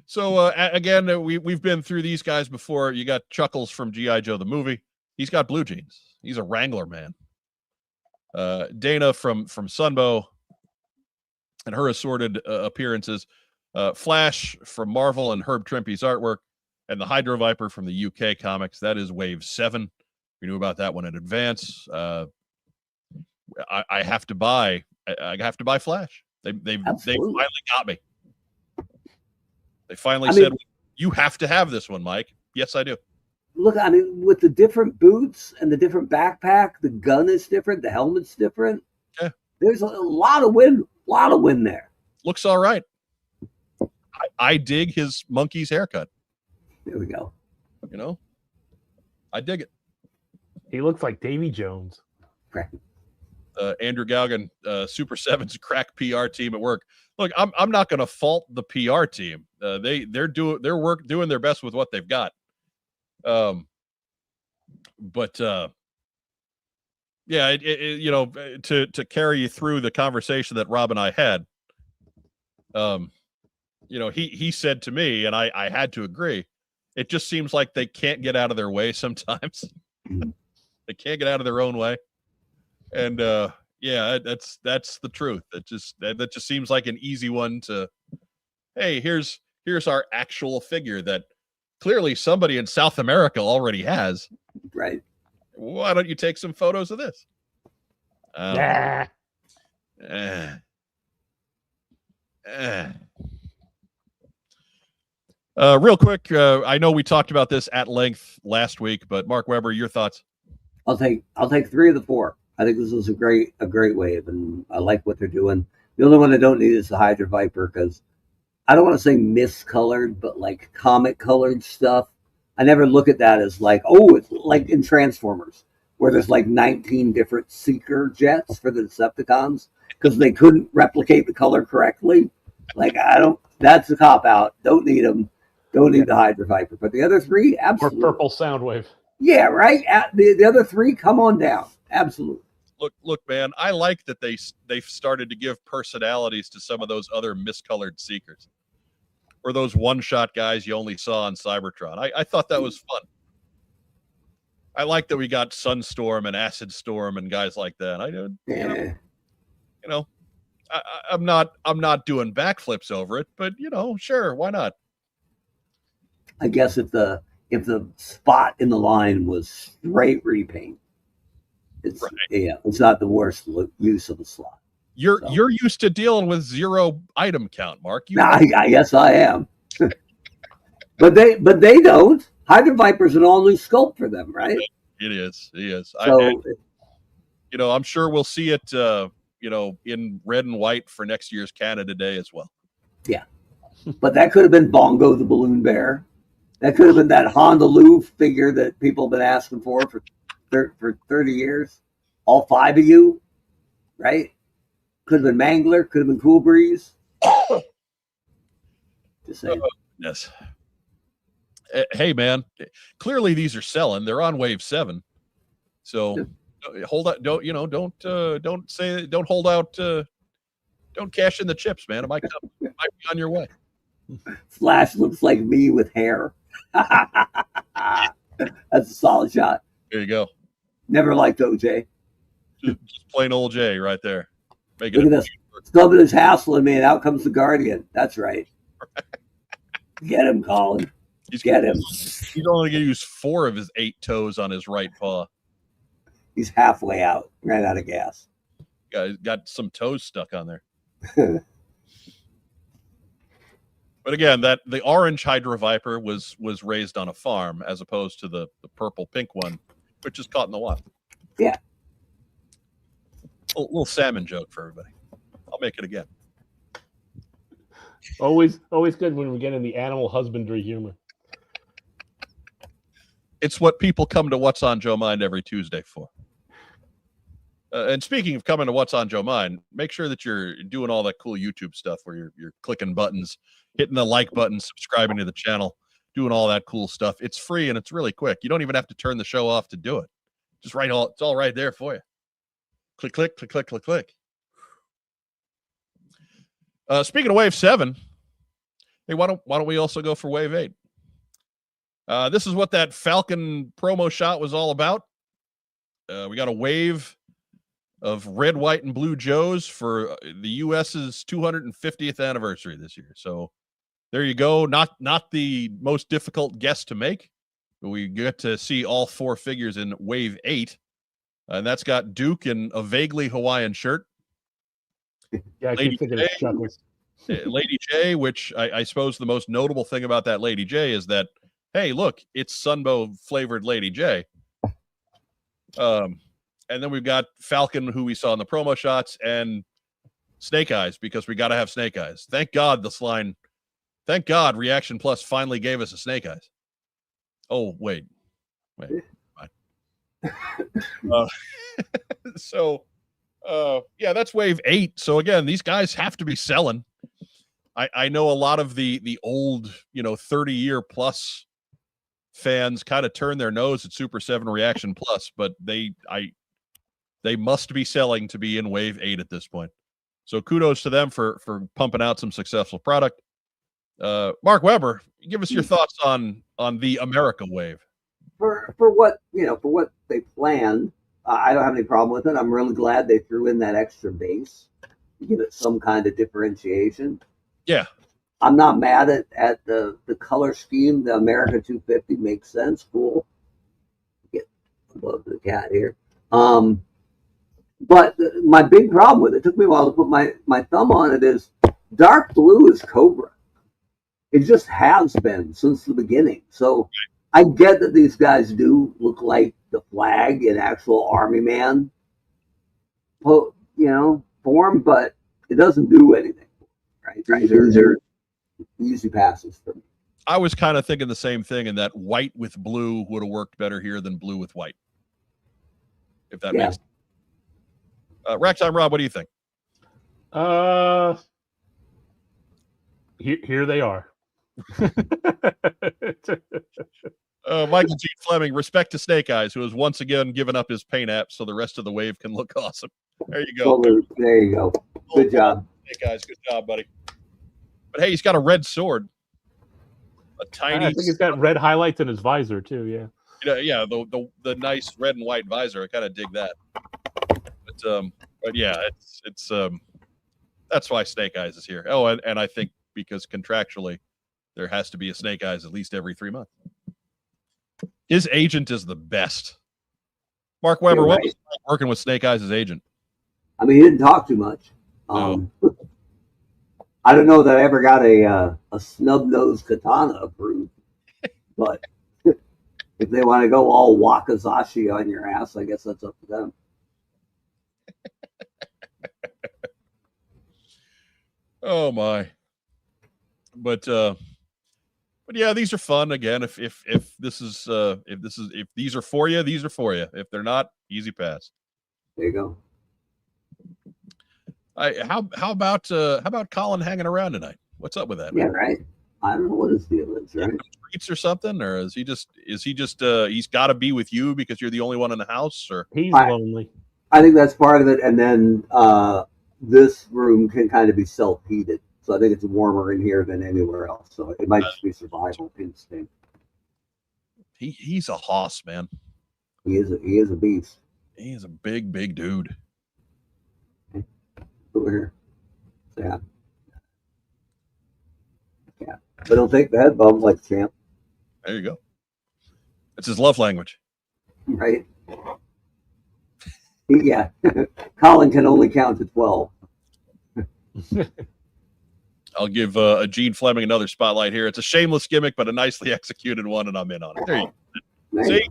So again, we've been through these guys before. You got Chuckles from G.I. Joe the movie. He's got blue jeans. He's a Wrangler man. Dana from Sunbow and her assorted appearances. Flash from Marvel and Herb Trimpe's artwork. And the Hydro Viper from the UK comics. That is Wave 7. We knew about that one in advance. I have to buy. I have to buy Flash. They finally got me. They finally said, "You have to have this one, Mike." Yes, I do. Look, with the different boots and the different backpack, the gun is different, the helmet's different. Yeah. There's a lot of win there. Looks all right. I dig his monkey's haircut. There we go. You know, I dig it. He looks like Davy Jones. Right. Andrew Galgan, Super 7's crack PR team at work. Look, I'm not going to fault the PR team. They're doing their best with what they've got. But yeah, you know, to carry you through the conversation that Rob and I had, you know, he said to me, and I had to agree, it just seems like they can't get out of their way sometimes. They can't get out of their own way. And yeah, that's the truth. That just seems like an easy one to, hey, here's our actual figure that clearly somebody in South America already has. Right. Why don't you take some photos of this? Real quick, I know we talked about this at length last week, but Mark Weber, your thoughts? I'll take 3 of the 4. I think this is a great wave, and I like what they're doing. The only one I don't need is the Hydra Viper, because I don't want to say miscolored, but like comic colored stuff. I never look at that as like, oh, it's like in Transformers, where there's like 19 different Seeker jets for the Decepticons because they couldn't replicate the color correctly. Like, that's a cop out. Don't need them. Don't need the Hydra Viper. But the other 3, absolutely. Or purple Soundwave. Yeah, right. The other 3, come on down. Absolutely. Look, man, I like that they've started to give personalities to some of those other miscolored Seekers, or those one-shot guys you only saw on Cybertron. I thought that was fun. I like that we got Sunstorm and Acid Storm and guys like that. I'm not doing backflips over it, but you know, sure, why not? I guess if the spot in the line was straight repaint, it's not the worst use of the slot. You're used to dealing with 0 item count, Mark. Yes, I am. but they don't. Hydra Viper's an all new sculpt for them, right? It is. So, you know, I'm sure we'll see it. You know, in red and white for next year's Canada Day as well. Yeah, but that could have been Bongo the Balloon Bear. That could have been that Honolulu figure that people have been asking for 30 years. All 5 of you, right? Could have been Mangler. Could have been Cool Breeze. Just saying. Yes. Hey, man. Clearly, these are selling. They're on Wave 7. So hold out. Don't hold out. Don't cash in the chips, man. It might come. It might be on your way. Flash looks like me with hair. That's a solid shot. There you go. Never liked OJ. Just plain old J right there. Look at this. Stubbing is hassling me, and out comes the Guardian. That's right. Get him, Colin. Get him. He's only going to use 4 of his 8 toes on his right paw. He's halfway out. Ran out of gas. Got some toes stuck on there. But again, the orange Hydra Viper was raised on a farm as opposed to the purple pink one, which is caught in the wild. Yeah. A little salmon joke for everybody. I'll make it again. Always good when we get in the animal husbandry humor. It's what people come to What's on Joe Mind every Tuesday for. And speaking of coming to What's on Joe Mind, make sure that you're doing all that cool YouTube stuff where you're clicking buttons, hitting the like button, subscribing to the channel, doing all that cool stuff. It's free and it's really quick. You don't even have to turn the show off to do it. It's all right there for you. Click, click, click, click, click, click. Speaking of Wave 7, hey, why don't we also go for Wave 8? This is what that Falcon promo shot was all about. We got a wave of red, white, and blue Joes for the U.S.'s 250th anniversary this year. So there you go. Not the most difficult guess to make, but we get to see all 4 figures in Wave 8. And that's got Duke in a vaguely Hawaiian shirt. Yeah, I keep thinking of Chuckles. Lady J, which I suppose the most notable thing about that Lady J is that, hey, look, it's Sunbow flavored Lady J. And then we've got Falcon, who we saw in the promo shots, and Snake Eyes, because we got to have Snake Eyes. Thank God this line Thank God Reaction Plus finally gave us a Snake Eyes. Oh, wait. So, yeah, that's wave 8. So again, these guys have to be selling. I know a lot of the old, 30-year plus fans kind of turn their nose at Super 7 Reaction Plus, but they must be selling to be in wave 8 at this point. So kudos to them for pumping out some successful product. Mark Weber, give us your thoughts on the America wave. For what they planned, I don't have any problem with it. I'm really glad they threw in that extra bass to give it some kind of differentiation. Yeah. I'm not mad at the color scheme. The America 250 makes sense. Cool. Get above the cat here. But my big problem with it, took me a while to put my thumb on it, is dark blue is Cobra. It just has been since the beginning. So I get that these guys do look like the flag in actual Army Man, form, but it doesn't do anything. Right? These are easy passes for me. I was kind of thinking the same thing, in that white with blue would have worked better here than blue with white. If that makes sense. Ragtime Rob, what do you think? Here they are. Michael G. Fleming, respect to Snake Eyes, who has once again given up his paint app so the rest of the wave can look awesome. There you go. There you go. Good job. Snake Eyes, good job, buddy. But hey, he's got a red sword. A tiny. I think he's got red highlights in his visor too. Yeah. Yeah, the nice red and white visor. I kind of dig that. But yeah, it's that's why Snake Eyes is here. Oh, and I think because contractually there has to be a Snake Eyes at least every 3 months. His agent is the best. Mark Weber, what was it like working with Snake Eyes' agent? I mean, he didn't talk too much. No. I don't know that I ever got a snub-nosed katana approved, but if they want to go all Wakazashi on your ass, I guess that's up to them. Oh my! But yeah, these are fun. Again, if these are for you, these are for you. If they're not, easy pass. There you go. How about Colin hanging around tonight? What's up with that? Yeah, right. I don't know what his deal is, right? Treats or something, or is he just he's got to be with you because you're the only one in the house, or he's lonely? I think that's part of it, and then this room can kind of be self-heated, so I think it's warmer in here than anywhere else. So it might just be survival instinct. He's a hoss, man. He is a beast. He is a big dude. Over here. Yeah. But don't take the head bump like champ. There you go. It's his love language. Right. Yeah. Colin can only count to 12. I'll give Gene Fleming another spotlight here. It's a shameless gimmick, but a nicely executed one, and I'm in on it. There you go. See?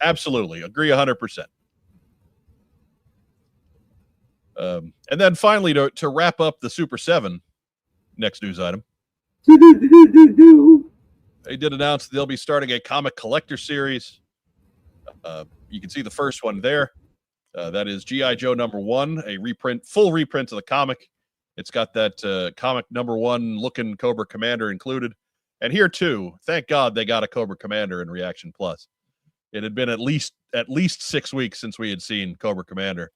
Absolutely. Agree 100%. And then finally, to wrap up the Super 7, next news item. They did announce they'll be starting a comic collector series. You can see the first one there. That is G.I. Joe #1, a full reprint of the comic. It's got that comic #1 looking Cobra Commander included. And here too, thank God they got a Cobra Commander in Reaction Plus. It had been at least 6 weeks since we had seen Cobra Commander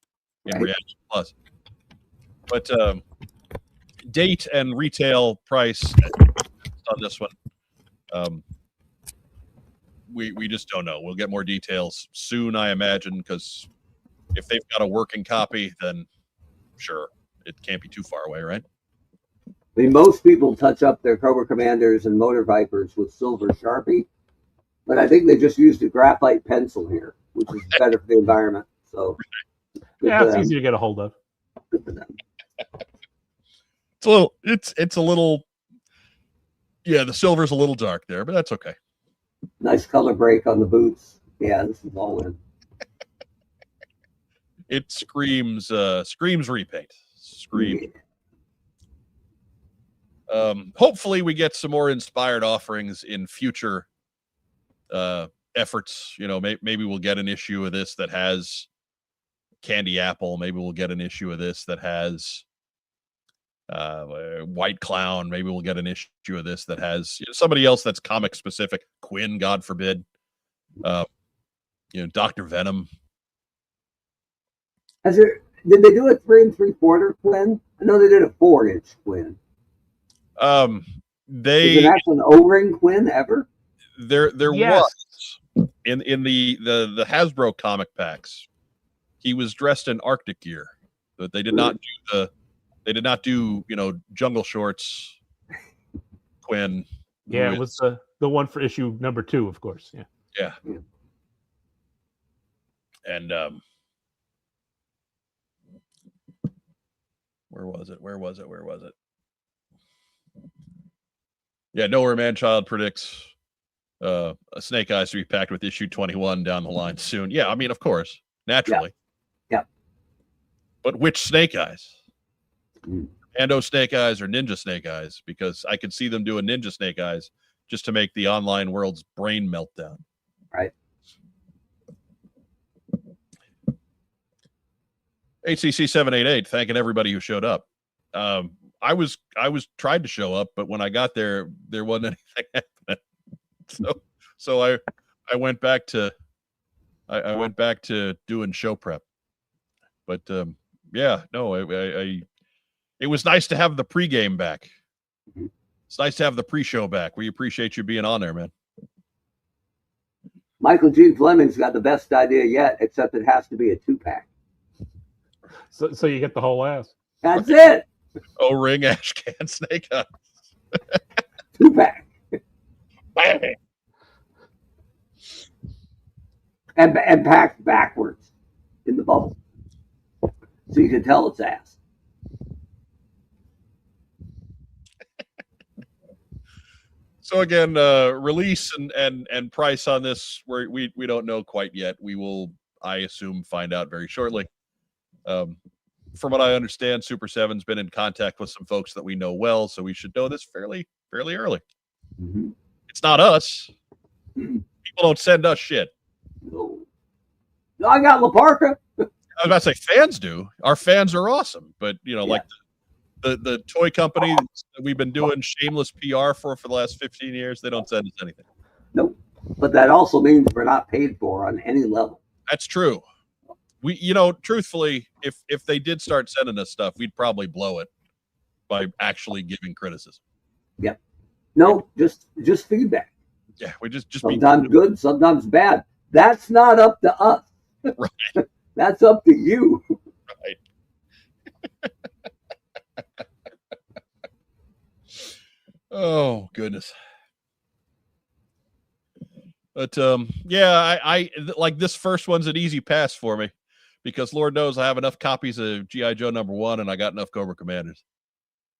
in Reaction Plus. But date and retail price on this one, we just don't know. We'll get more details soon, I imagine, because if they've got a working copy, then sure, it can't be too far away, right? I mean, most people touch up their Cobra Commanders and Motor Vipers with silver Sharpie, but I think they just used a graphite pencil here, which is better for the environment. So yeah, it's easy to get a hold of. Good for them. It's a little, yeah, the silver's a little dark there, but that's okay. Nice color break on the boots. Yeah, this is all in. It screams repaint. Scream. Hopefully we get some more inspired offerings in future efforts. You know, maybe we'll get an issue of this that has Candy Apple. Maybe we'll get an issue of this that has White Clown. Maybe we'll get an issue of this that has somebody else that's comic specific. Quinn, God forbid. Dr. Venom. Did they do a 3 3/4 Quinn? I know they did a 4-inch Quinn. Is there actually an O-ring Quinn ever? There was in the Hasbro comic packs. He was dressed in Arctic gear, but they did not do jungle shorts. Quinn. Yeah, it was the one for issue number 2, of course. Yeah. And where was it? Yeah, Nowhere Man-Child predicts a Snake Eyes to be packed with issue 21 down the line soon. Yeah, I mean, of course, naturally. Yeah. But which Snake Eyes? Ando Snake Eyes or Ninja Snake Eyes? Because I could see them doing Ninja Snake Eyes just to make the online world's brain meltdown. Right. HCC 788, thanking everybody who showed up. I was tried to show up, but when I got there wasn't anything happening. So I went back to doing show prep. But it was nice to have the pregame back. It's nice to have the pre-show back. We appreciate you being on there, man. Michael G. Fleming's got the best idea yet, except it has to be a 2-pack. So you get the whole ass. That's it. O-ring, ash can, Snake Eyes. 2-pack. and packed backwards in the bubble, so you can tell it's ass. So again, release and price on this, we don't know quite yet. We will, I assume, find out very shortly. From what I understand, Super 7's been in contact with some folks that we know well, so we should know this fairly early. Mm-hmm. It's not us. People don't send us shit. No, I got La Parka. I was about to say fans do. Our fans are awesome, but like the toy company that we've been doing shameless PR for the last 15 years, they don't send us anything. Nope. But that also means we're not paid for on any level. That's true. We, truthfully, if they did start sending us stuff, we'd probably blow it by actually giving criticism. Yep. No, just feedback. Yeah, we just sometimes good, sometimes bad. That's not up to us. Right. That's up to you. Right. Oh goodness. But I like this first one's an easy pass for me, because Lord knows I have enough copies of G.I. Joe #1 and I got enough Cobra Commanders.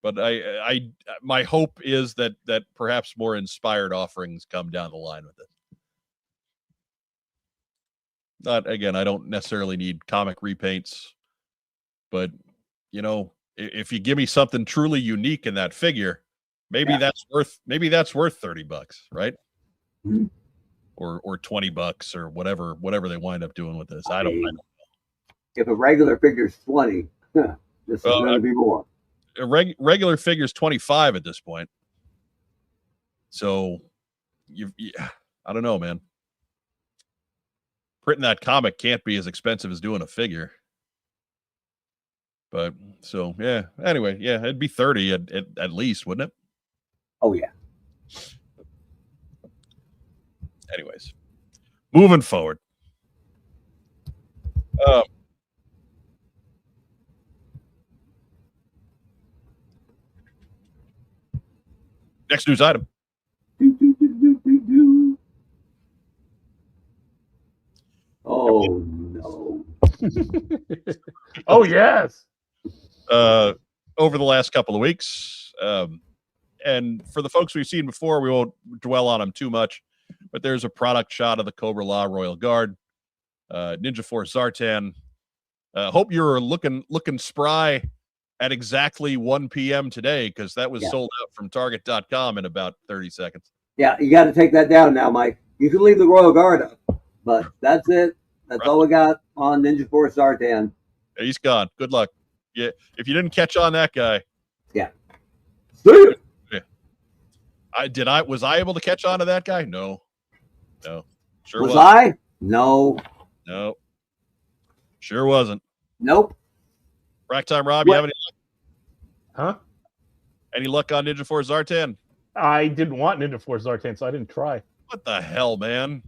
But my hope is that perhaps more inspired offerings come down the line with it. I don't necessarily need comic repaints, but if you give me something truly unique in that figure, maybe that's worth $30, right? Mm-hmm. Or $20 or whatever they wind up doing with this. I don't know. If a regular figure's 20, this is going to be more. A regular figure's 25 at this point. So I don't know, man. Printing that comic can't be as expensive as doing a figure. But so anyway, it'd be 30 at least, wouldn't it? Oh yeah. Anyways, moving forward. Next news item. Oh no. Oh yes. Over the last couple of weeks, and for the folks we've seen before, we won't dwell on them too much. But there's a product shot of the Cobra La Royal Guard, Ninja Force Zartan. Hope you're looking spry at exactly 1 p.m. today because that was Yeah. sold out from Target.com in about 30 seconds. Yeah, you got to take that down now, Mike. You can leave the Royal Guard up, but that's it. That's all we got on Ninja Force Zartan. Yeah, he's gone. Good luck. Yeah, if you didn't catch on that guy. Yeah. See you. Yeah. Was I able to catch on to that guy? No. Sure was wasn't. I? No. Sure wasn't. Nope. Rack time, Rob. You have any luck? Huh? Any luck on Ninja Force Zartan? I didn't want Ninja Force Zartan, so I didn't try. What the hell, man?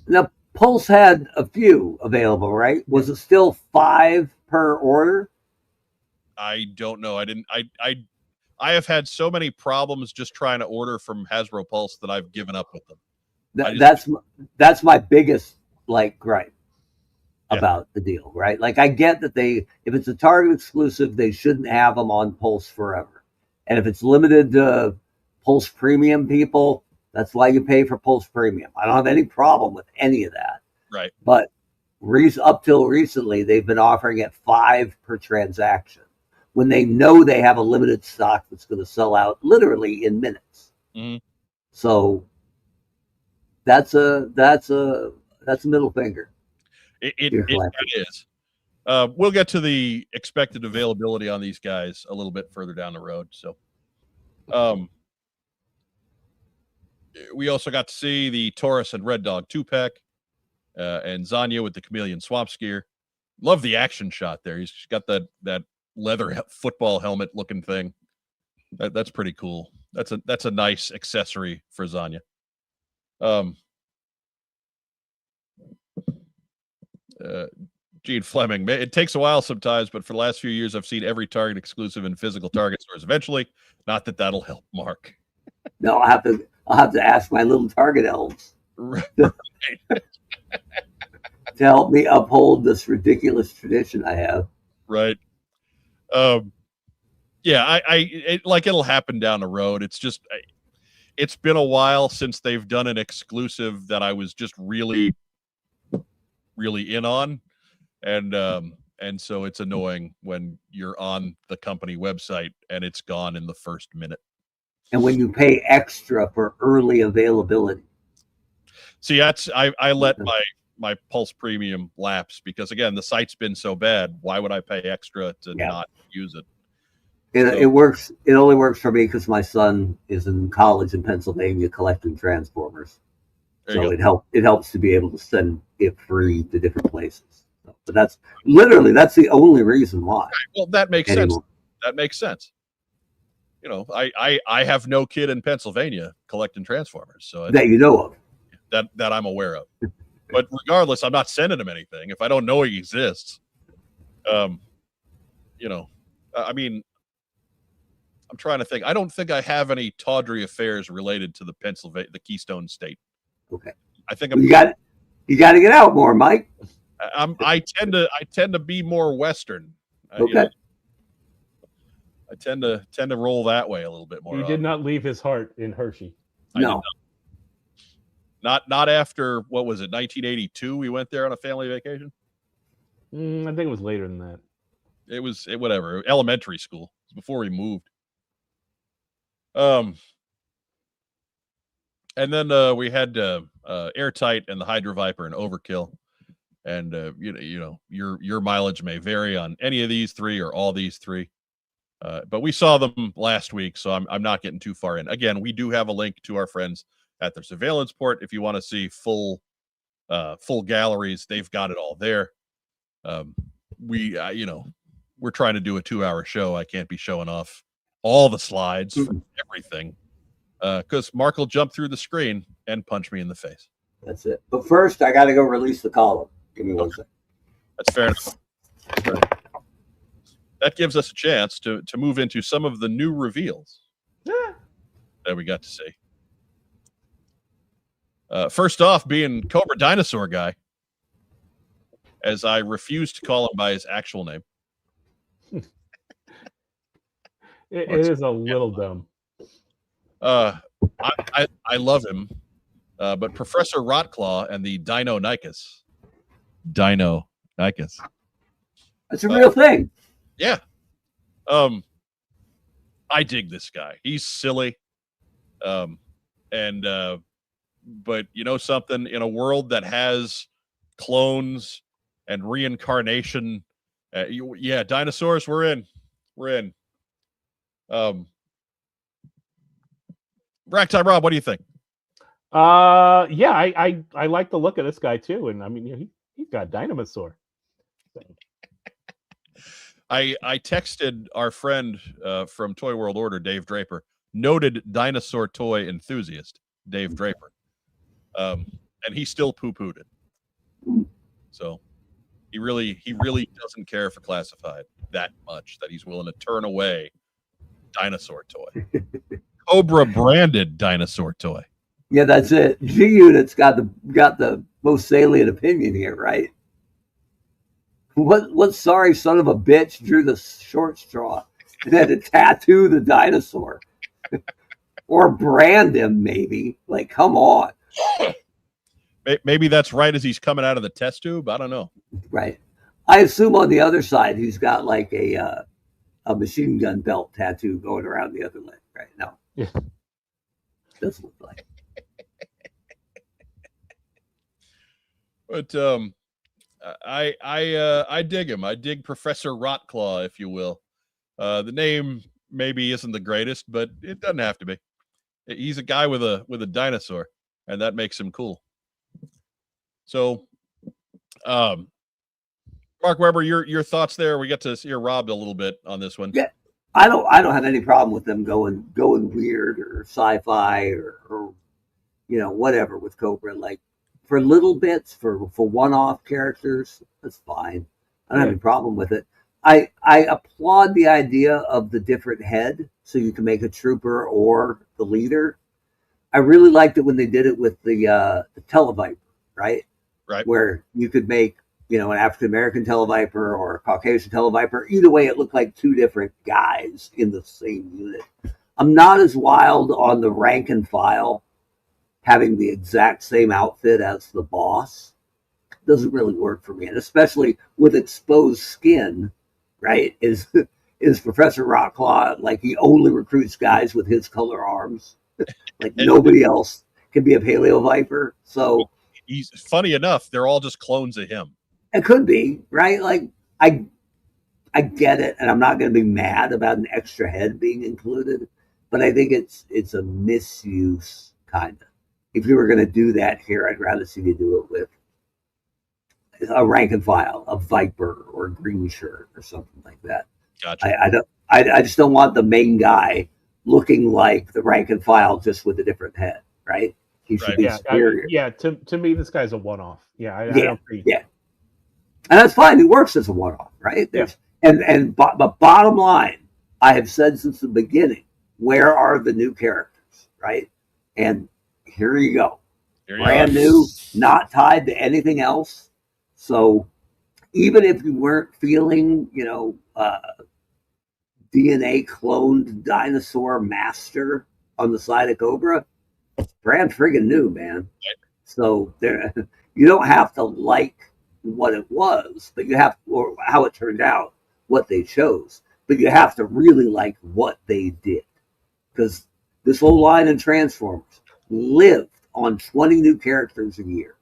Now, Pulse had a few available, right? Was it still 5 per order? I don't know. I have had so many problems just trying to order from Hasbro Pulse that I've given up with them. That's my biggest gripe about the deal, right? Like, I get that if it's a Target exclusive, they shouldn't have them on Pulse forever. And if it's limited to Pulse Premium people, that's why you pay for Pulse Premium. I don't have any problem with any of that. Right. But up till recently, they've been offering at 5 per transaction when they know they have a limited stock that's going to sell out literally in minutes. Mm-hmm. So that's a middle finger. It is. We'll get to the expected availability on these guys a little bit further down the road. So, we also got to see the Taurus and Red Dog 2-pack, and Zanya with the Chameleon Swamp Skier. Love the action shot there. He's got that leather football helmet looking thing. That's pretty cool. That's a nice accessory for Zanya. Gene Fleming, it takes a while sometimes, but for the last few years, I've seen every Target exclusive in physical Target stores eventually. Not that that'll help, Mark. No, I'll have to ask my little Target elves to help me uphold this ridiculous tradition I have. Right. Yeah, it'll happen down the road. It's just, it's been a while since they've done an exclusive that I was just really, really in on. And so it's annoying when you're on the company website and it's gone in the first minute. And when you pay extra for early availability. See, I let my Pulse Premium lapse because, again, the site's been so bad. Why would I pay extra to not use it? It works. It only works for me because my son is in college in Pennsylvania collecting Transformers. So it helps to be able to send it free to different places. But that's the only reason why. Well, that makes sense. That makes sense. You know, I have no kid in Pennsylvania collecting Transformers, so that you know of, that I'm aware of. But regardless, I'm not sending him anything if I don't know he exists. You know, I mean, I'm trying to think. I don't think I have any tawdry affairs related to the Keystone State. Okay. I think you got to get out more, Mike. I tend to be more Western. Okay. You know, I tend to roll that way a little bit more. He did not leave his heart in Hershey. No. Not after, what was it, 1982? We went there on a family vacation. I think it was later than that. It was whatever, elementary school. It was before we moved. And then we had Airtight and the Hydra Viper and Overkill. And you know, your mileage may vary on any of these three or all these three. But we saw them last week, so I'm not getting too far in. Again, we do have a link to our friends at their surveillance port. If you want to see full galleries, they've got it all there. You know, we're trying to do a 2-hour show. I can't be showing off all the slides for everything because Mark will jump through the screen and punch me in the face. That's it. But first, I got to go release the column. Give me 1 second. That's fair enough. That gives us a chance to move into some of the new reveals that we got to see. First off, being Cobra Dinosaur Guy, as I refuse to call him by his actual name. It is a little dumb. I love him, but Professor Rotclaw and the Dino Nychus. That's a real thing. Yeah. I dig this guy. He's silly. But you know something, in a world that has clones and reincarnation, dinosaurs, we're in. Ragtime Rob, what do you think? Yeah, I like the look of this guy too, and I mean, he's got Dynamasaur. So. I texted our friend from Toy World Order, Dave Draper, noted dinosaur toy enthusiast, Dave Draper, and he still poo-pooed it. So he really doesn't care for classified that much that he's willing to turn away dinosaur toy. Cobra branded dinosaur toy. Yeah, that's it. G-Unit's got the most salient opinion here, right? What sorry son of a bitch drew the short straw and had to tattoo the dinosaur? Or brand him, maybe. Like, come on. Maybe that's right as he's coming out of the test tube. I don't know. Right. I assume on the other side he's got like a machine gun belt tattoo going around the other leg right now. Yeah. Doesn't look like. But I dig him. I dig Professor Rotclaw, if you will. The name maybe isn't the greatest, but it doesn't have to be. He's a guy with a dinosaur, and that makes him cool. So, Mark Weber, your thoughts there? We get to hear Rob a little bit on this one. Yeah, I don't have any problem with them going weird or sci-fi or whatever with Cobra. Like for little bits, for one-off characters, that's fine. I don't have any problem with it. I applaud the idea of the different head, so you can make a trooper or the leader. I really liked it when they did it with the Televiper, right? Right. Where you could make, an African-American Televiper or a Caucasian Televiper. Either way, it looked like two different guys in the same unit. I'm not as wild on the rank and file having the exact same outfit as the boss. Doesn't really work for me. And especially with exposed skin, right? Is Professor Rotclaw, like he only recruits guys with his color arms. Like nobody else can be a Paleo Viper. So he's funny enough, they're all just clones of him. It could be, right? Like I get it, and I'm not going to be mad about an extra head being included, but I think it's a misuse, kind of. If you were going to do that here, I'd rather see you do it with a rank and file, a Viper or a green shirt or something like that. Gotcha. I just don't want the main guy looking like the rank and file just with a different head, right? He should be superior. To me, this guy's a one-off. I don't agree. Yeah. And that's fine. It works as a one-off, right? But bottom line, I have said since the beginning, where are the new characters, right? And here you go. Brand new, not tied to anything else. So even if you weren't feeling, DNA cloned dinosaur master on the side of Cobra, brand friggin' new, man. So you don't have to like what it was, but you have, or how it turned out, what they chose, but you have to really like what they did, because this whole line in Transformers lived on 20 new characters a year,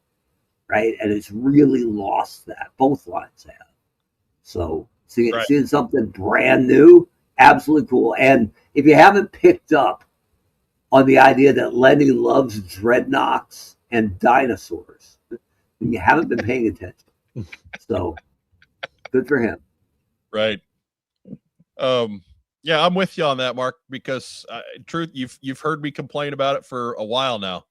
right? And it's really lost that. Both lines have. So seeing something brand new, absolutely cool. And if you haven't picked up on the idea that Lenny loves dreadnoughts and dinosaurs, then you haven't been paying attention. So good for him. Right. Yeah, I'm with you on that, Mark, because truth, you've heard me complain about it for a while now,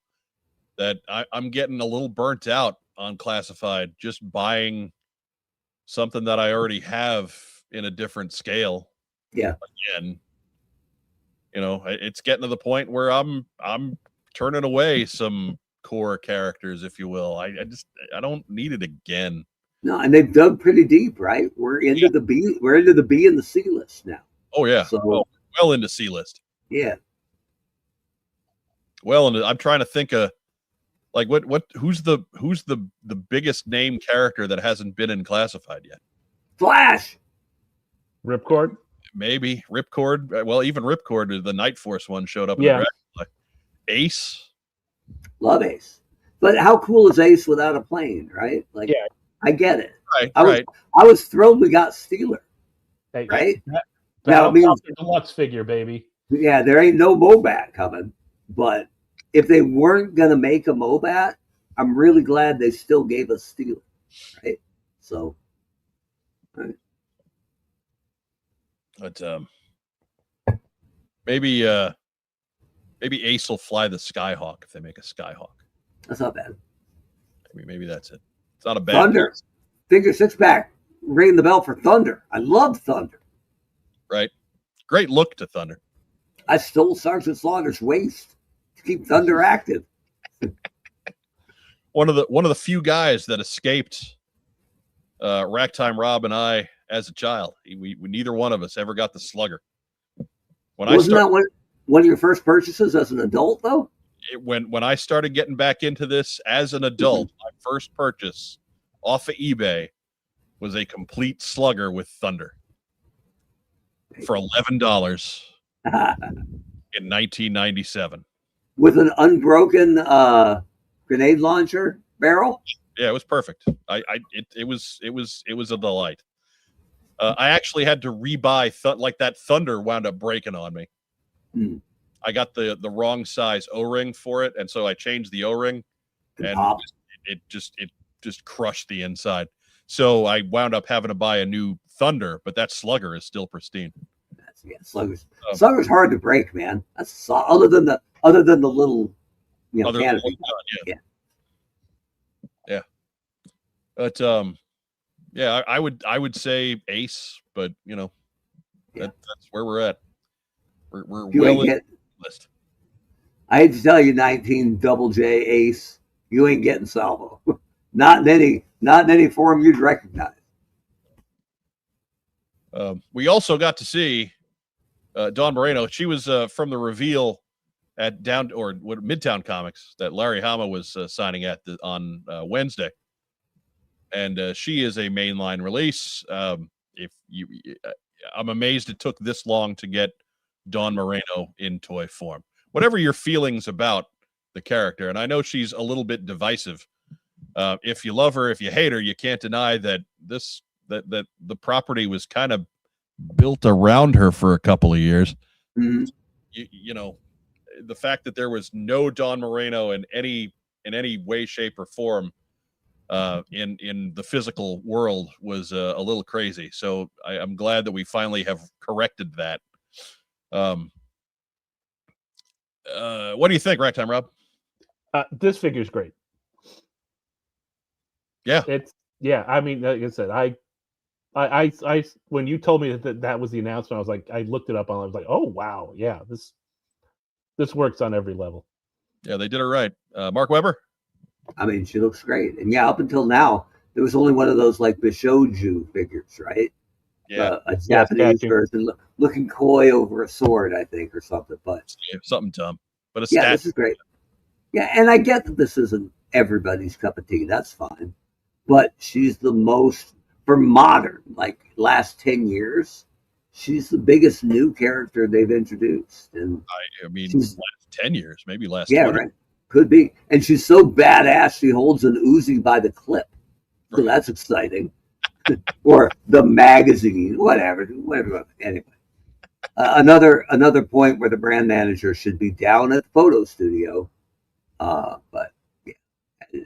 that I'm getting a little burnt out on classified, just buying something that I already have in a different scale. Yeah. Again, it's getting to the point where I'm turning away some core characters, if you will. I don't need it again. No, and they've dug pretty deep, right? We're into the B. We're into the B and the C list now. Oh yeah, so well into C list. Yeah. Well, and I'm trying to think of like who's the biggest name character that hasn't been in classified yet? Flash. Ripcord. Maybe Ripcord. Well, even Ripcord, the Night Force one showed up. Yeah. Ace. Love Ace. But how cool is Ace without a plane, right? Like, yeah. I get it. Right, I was thrilled we got Steeler. Hey, right? Now, deluxe figure, baby. Yeah, there ain't no Mobat coming. But if they weren't going to make a Mobat, I'm really glad they still gave us Steeler. Right? So, right. But maybe Ace will fly the Skyhawk if they make a Skyhawk. That's not bad. Maybe that's it. It's not a bad Thunder. Piece. Figure 6-pack. Ringing the bell for Thunder. I love Thunder. Right. Great look to Thunder. I stole Sergeant Slaughter's waist to keep Thunder active. One of the few guys that escaped Racktime Rob and I as a child. We neither one of us ever got the Slugger. Wasn't that one of your first purchases as an adult, though? When I started getting back into this as an adult, my first purchase off of eBay was a complete Slugger with Thunder for $11 in 1997 with an unbroken grenade launcher barrel. Yeah, it was perfect. It was a delight. I actually had to rebuy like that Thunder wound up breaking on me. I got the wrong size O-ring for it, and so I changed the O-ring, and it just crushed the inside. So I wound up having to buy a new Thunder, but that Slugger is still pristine. Slugger's hard to break, man. That's other than the little, canopy. Yeah. But yeah, I would say Ace, but that's where we're at. We're well in the list. I hate to tell you, 19 Double J Ace, you ain't getting salvo. Not in any form you'd recognize. We also got to see Dawn Moreno. She was from the reveal at Midtown Comics that Larry Hama was signing at on Wednesday, and she is a mainline release. I'm amazed it took this long to get Dawn Moreno in toy form. Whatever your feelings about the character, and I know she's a little bit divisive. If you love her, if you hate her, you can't deny that that the property was kind of built around her for a couple of years. Mm-hmm. You know, the fact that there was no Dawn Moreno in any way, shape, or form in the physical world was a little crazy. So I'm glad that we finally have corrected that. What do you think, Ragtime Rob? This figure's great. Yeah, I mean, like I said, I when you told me that was the announcement, I was like, I looked it up and I was like, oh wow, yeah, this works on every level. Yeah, they did it right. Mark Weber. I mean, she looks great, and yeah, up until now, there was only one of those like Bishoju figures, right? Yeah, a Japanese person looking coy over a sword, I think, or something. But something dumb. But a yeah, this is great. Yeah, and I get that this isn't everybody's cup of tea. That's fine. But she's the most, for modern, like last 10 years, she's the biggest new character they've introduced. And I mean, last 10 years, maybe last 20. Right. Could be. And she's so badass, she holds an Uzi by the clip. So that's exciting. Or the magazine, whatever. Anyway. Another point where the brand manager should be down at the photo studio. But yeah,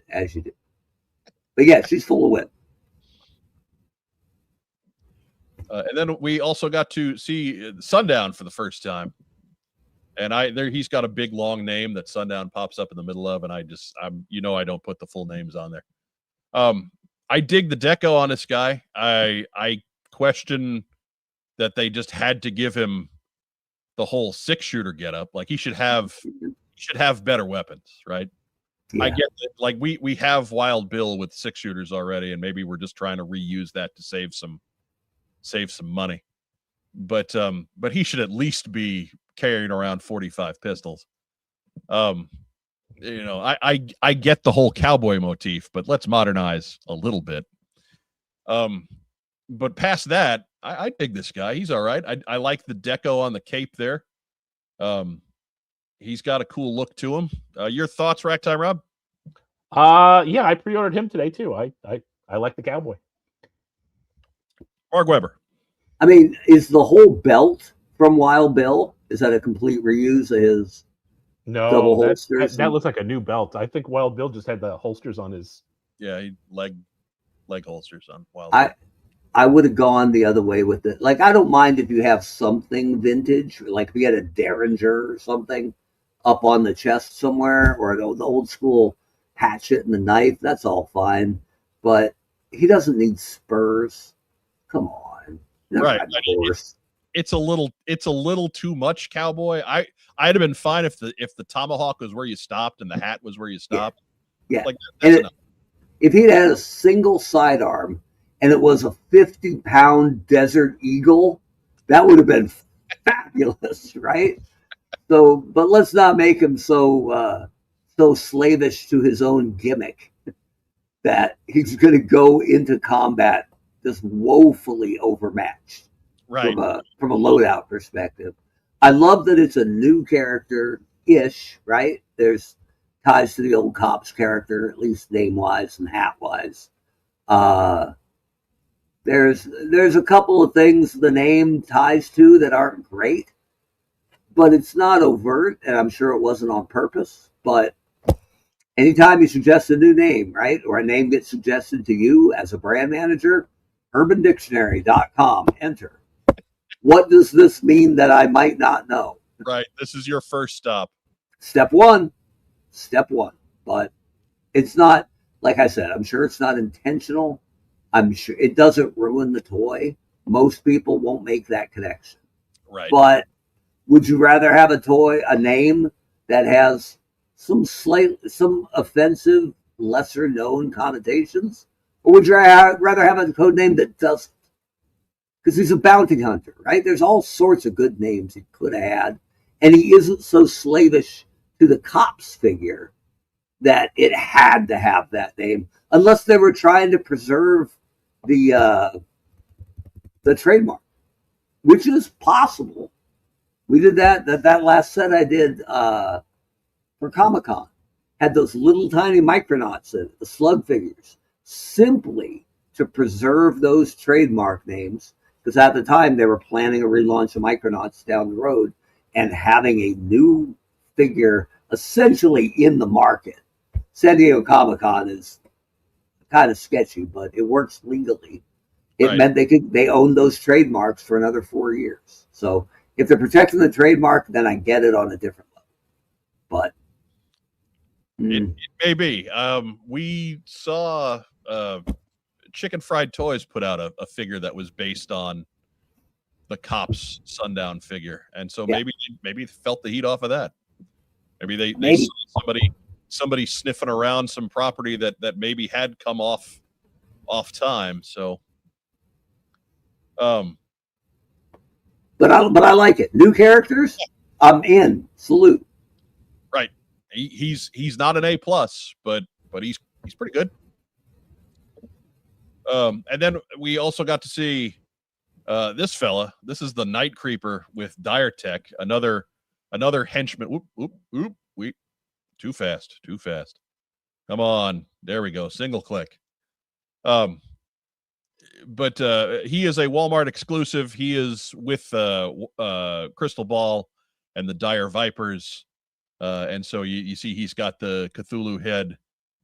as you do. But yeah, she's full of wit. And then we also got to see Sundown for the first time. And he's got a big long name that Sundown pops up in the middle of, and I don't put the full names on there. I dig the deco on this guy. I question that they just had to give him the whole 6-shooter getup. Like he should have better weapons, right? Yeah. I get that. Like we have Wild Bill with 6-shooters already, and maybe we're just trying to reuse that to save some money. But he should at least be carrying around 45 pistols. I get the whole cowboy motif, but let's modernize a little bit. But past that, I dig this guy. He's all right. I like the deco on the cape there. He's got a cool look to him. Your thoughts, Ragtime Rob? Yeah, I pre-ordered him today too. I like the cowboy. Mark Weber. I mean, is the whole belt from Wild Bill? Is that a complete reuse of his double holsters? That looks like a new belt. I think Wild Bill just had the holsters on his. Yeah, leg holsters on Wild Bill. I would have gone the other way with it. Like, I don't mind if you have something vintage, like if you had a Derringer or something up on the chest somewhere, or the old school hatchet and the knife. That's all fine, but he doesn't need spurs. Come on, right? It's a little too much cowboy. I'd have been fine if the tomahawk was where you stopped and the hat was where you stopped. Yeah. Like that's if he'd had a single sidearm and it was a 50-pound Desert Eagle, that would have been fabulous, right? So, but let's not make him so slavish to his own gimmick that he's going to go into combat just woefully overmatched, right? From a loadout perspective. I love that it's a new character-ish, right? There's ties to the old Cops character, at least name-wise and hat-wise. There's a couple of things the name ties to that aren't great, but it's not overt, and I'm sure it wasn't on purpose. But anytime you suggest a new name, right, or a name gets suggested to you as a brand manager, UrbanDictionary.com, enter. What does this mean that I might not know? Right. This is your first stop. Step one. But it's not, like I said, I'm sure it's not intentional. I'm sure it doesn't ruin the toy. Most people won't make that connection. Right. But would you rather have a name that has some offensive, lesser known connotations? Or would you rather have a code name that doesn't? Because he's a bounty hunter, right? There's all sorts of good names he could have had. And he isn't so slavish to the Cops figure that it had to have that name, unless they were trying to preserve the trademark, which is possible. We did that last set I did for Comic-Con. Had those little tiny Micronauts in it, the slug figures, simply to preserve those trademark names, because at the time they were planning a relaunch of Micronauts down the road and having a new figure essentially in the market. San Diego Comic-Con is kind of sketchy, but it works legally. It meant they owned those trademarks for another 4 years. So if they're protecting the trademark, then I get it on a different level. But it may be. We saw Chicken Fried Toys put out a figure that was based on the Cops Sundown figure, and so maybe felt the heat off of that. Maybe they saw somebody sniffing around some property that maybe had come off time. So, but I like it. New characters, I'm in. Salute. Right. He's not an A+, but he's pretty good. And then we also got to see this fella. This is the Night Creeper with Dire Tech, another henchman. Whoop. Too fast. Come on. There we go. Single click. But he is a Walmart exclusive. He is with Crystal Ball and the Dire Vipers. And so you see he's got the Cthulhu head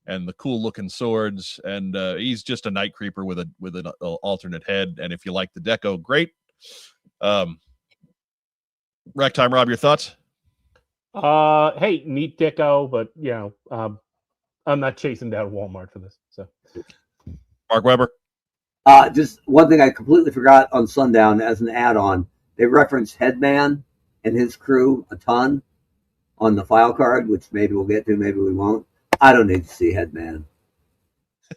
and the cool looking swords, and he's just a Night Creeper with an alternate head. And if you like the deco, great. Ragtime Rob, your thoughts? Hey, neat deco, but I'm not chasing down Walmart for this. So, Mark Weber. Just one thing I completely forgot on Sundown as an add-on. They referenced Headman and his crew a ton on the file card, which maybe we'll get to, maybe we won't. I don't need to see Headman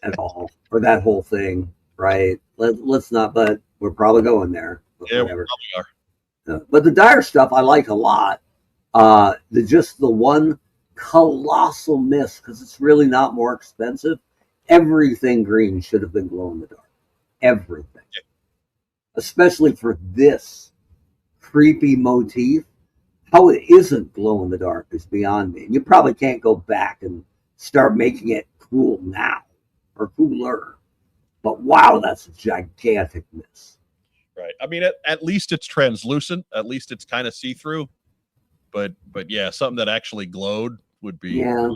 at all for that whole thing, right? Let's not, but we're probably going there. Yeah, whatever. We probably are. But the Dire stuff I like a lot. The one colossal miss, because it's really not more expensive. Everything green should have been glow in the dark. Everything. especially for this creepy motif. How it isn't glow in the dark is beyond me. You probably can't go back and start making it cool now or cooler. But wow, that's a gigantic miss. Right. I mean, at least it's translucent. At least it's kind of see-through. But yeah, something that actually glowed would be. Yeah.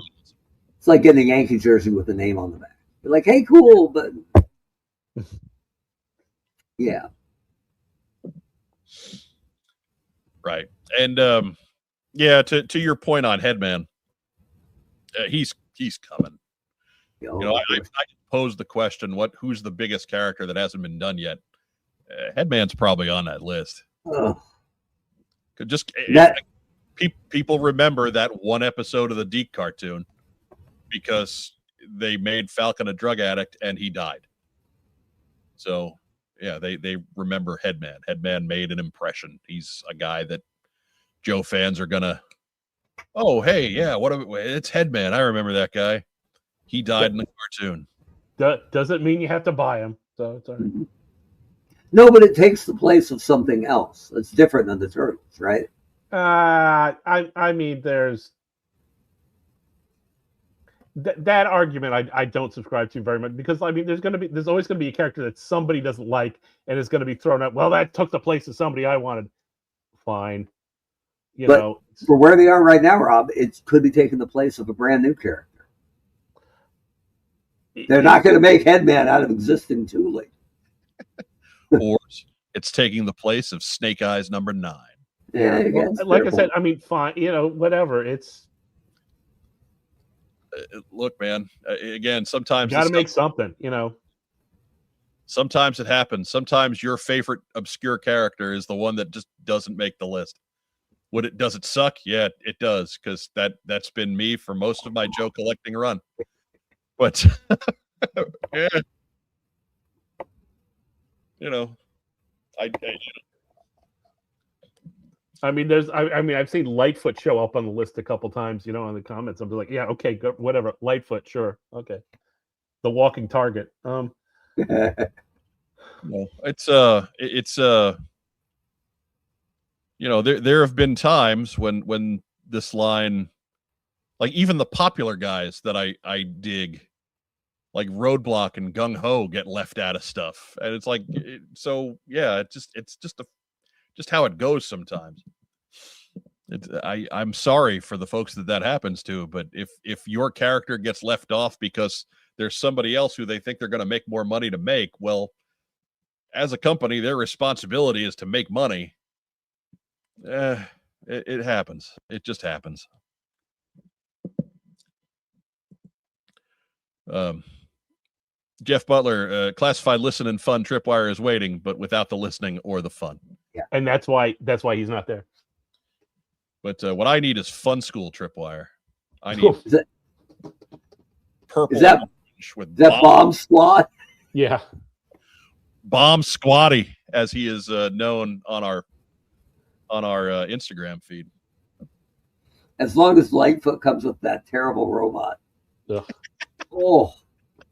It's like getting a Yankee jersey with a name on the back. You're like, hey, cool, but yeah. Right. And yeah, to your point on Headman, he's coming. Oh, you know, I posed the question, who's the biggest character that hasn't been done yet? Headman's probably on that list. Just people remember that one episode of the Deke cartoon because they made Falcon a drug addict and he died. So yeah, they remember Headman. Headman made an impression. He's a guy that Joe fans are gonna. Oh hey, yeah, it's Headman. I remember that guy. He died in the cartoon. Doesn't mean you have to buy him. So it's all right. No, but it takes the place of something else. It's different than the Turtles, right? I mean, there's that argument I don't subscribe to very much because I mean there's always gonna be a character that somebody doesn't like and is gonna be thrown out. Well, that took the place of somebody I wanted. Fine, but for where they are right now, Rob, it could be taking the place of a brand new character. They're not going to make Headman out of existing tooling. Or it's taking the place of Snake Eyes number 9. Yeah, well, like I said, I mean, fine, whatever. It's look, man. Again, sometimes you got to make something. Sometimes it happens. Sometimes your favorite obscure character is the one that just doesn't make the list. Does it suck? Yeah, it does, because that's been me for most of my Joe collecting run. But yeah, I mean, I've seen Lightfoot show up on the list a couple times, on the comments. I'm just like, yeah, okay, go, whatever. Lightfoot, sure, okay. The walking target. No, it's there have been times when this line, like even the popular guys that I dig, like Roadblock and Gung Ho, get left out of stuff, and it's like, so yeah, it's just how it goes sometimes. I'm sorry for the folks that happens to, but if your character gets left off because there's somebody else who they think they're going to make more money to make, well, as a company, their responsibility is to make money. It happens. It just happens. Jeff Butler, classified listen and fun Tripwire is waiting, but without the listening or the fun. Yeah, and that's why he's not there. But what I need is Fun School Tripwire. I need purple. Is that Bomb Squad? Yeah, Bomb Squatty, as he is known on our Instagram feed. As long as Lightfoot comes with that terrible robot. Ugh. Oh,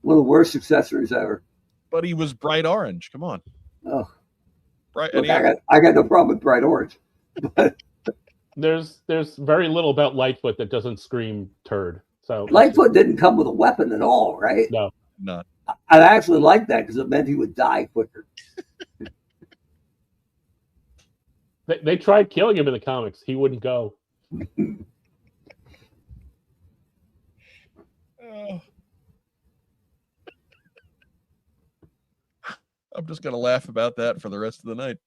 one of the worst accessories ever. But he was bright orange. Come on. Oh, bright. Look, I got no problem with bright orange. But there's very little about Lightfoot that doesn't scream turd. So Lightfoot didn't come with a weapon at all, right? No, not. I actually liked that because it meant he would die quicker. They tried killing him in the comics. He wouldn't go. I'm just going to laugh about that for the rest of the night.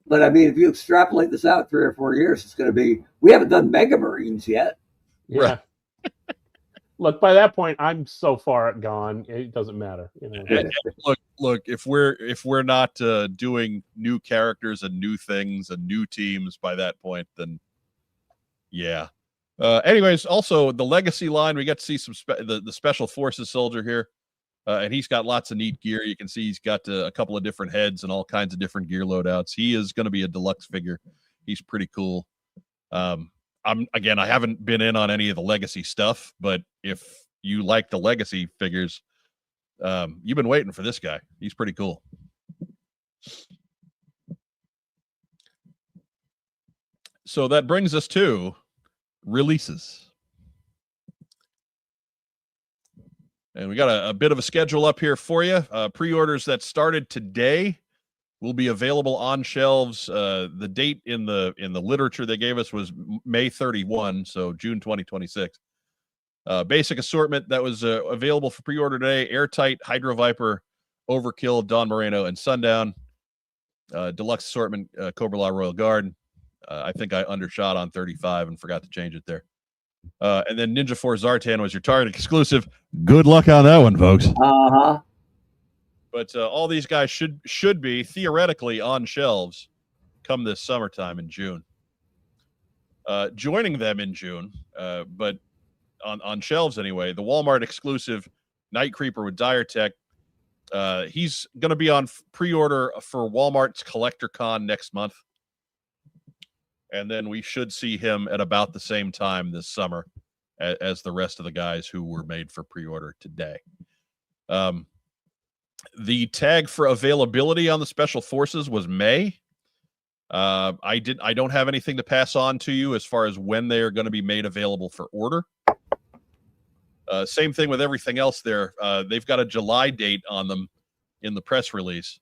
But I mean, if you extrapolate this out 3 or 4 years, it's going to be, we haven't done Mega Marines yet. Yeah. Right. Look, by that point, I'm so far gone. It doesn't matter. And look. If we're not doing new characters and new things and new teams by that point, then yeah. Anyways, also the Legacy line, we get to see some the Special Forces soldier here, and he's got lots of neat gear. You can see he's got a couple of different heads and all kinds of different gear loadouts. He is going to be a deluxe figure. He's pretty cool. I haven't been in on any of the Legacy stuff, but if you like the Legacy figures, you've been waiting for this guy. He's pretty cool. So that brings us to releases. And we got a bit of a schedule up here for you. Pre-orders that started today will be available on shelves. The date in the literature they gave us was May 31, so June 2026. Basic assortment that was available for pre-order today: Airtight, Hydro Viper, Overkill, Don Moreno, and Sundown. Deluxe assortment, Cobra La Royal Guard. I think I undershot on 35 and forgot to change it there. And then Ninja 4 Zartan was your Target exclusive. Good luck on that one, folks. Uh-huh. But all these guys should be theoretically on shelves come this summertime in June. Joining them in June, but on shelves anyway, the Walmart exclusive Night Creeper with Dire Tech. He's going to be on pre-order for Walmart's Collector Con next month. And then we should see him at about the same time this summer as the rest of the guys who were made for pre-order today. The tag for availability on the Special Forces was May. I don't have anything to pass on to you as far as when they are going to be made available for order. Same thing with everything else there. They've got a July date on them in the press release,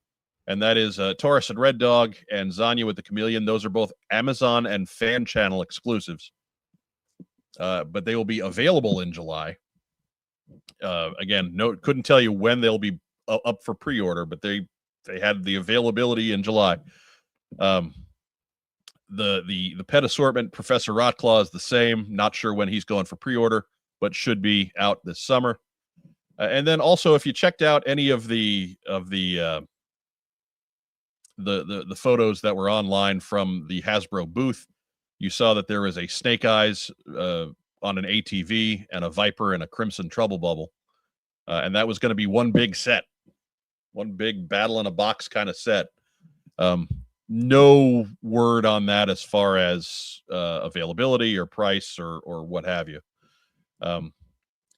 and that is Taurus and Red Dog and Zanya with the Chameleon. Those are both Amazon and Fan Channel exclusives, but they will be available in July. Again, couldn't tell you when they'll be up for pre-order, but they had the availability in July. The pet assortment, Professor Rotclaw, is the same. Not sure when he's going for pre-order, but should be out this summer. And then also, if you checked out any of the photos that were online from the Hasbro booth, you saw that there was a Snake Eyes on an ATV and a Viper and a Crimson Trouble Bubble. And that was going to be one big set, one big battle in a box kind of set. No word on that as far as availability or price or what have you.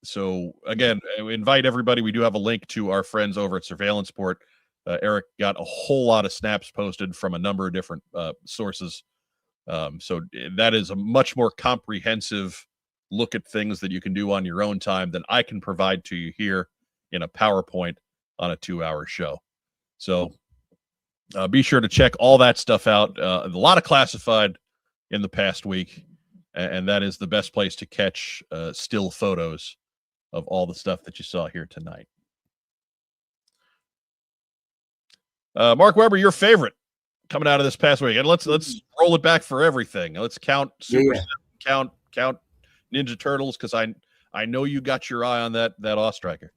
So again, we invite everybody. We do have a link to our friends over at Surveillance Port. Eric got a whole lot of snaps posted from a number of different sources. So that is a much more comprehensive look at things that you can do on your own time than I can provide to you here in a PowerPoint on a 2-hour show. So be sure to check all that stuff out. A lot of classified in the past week, and that is the best place to catch still photos of all the stuff that you saw here tonight. Mark Weber, your favorite coming out of this past week, and let's roll it back for everything. Let's count Super 7, count Ninja Turtles, because I know you got your eye on that Ostriker.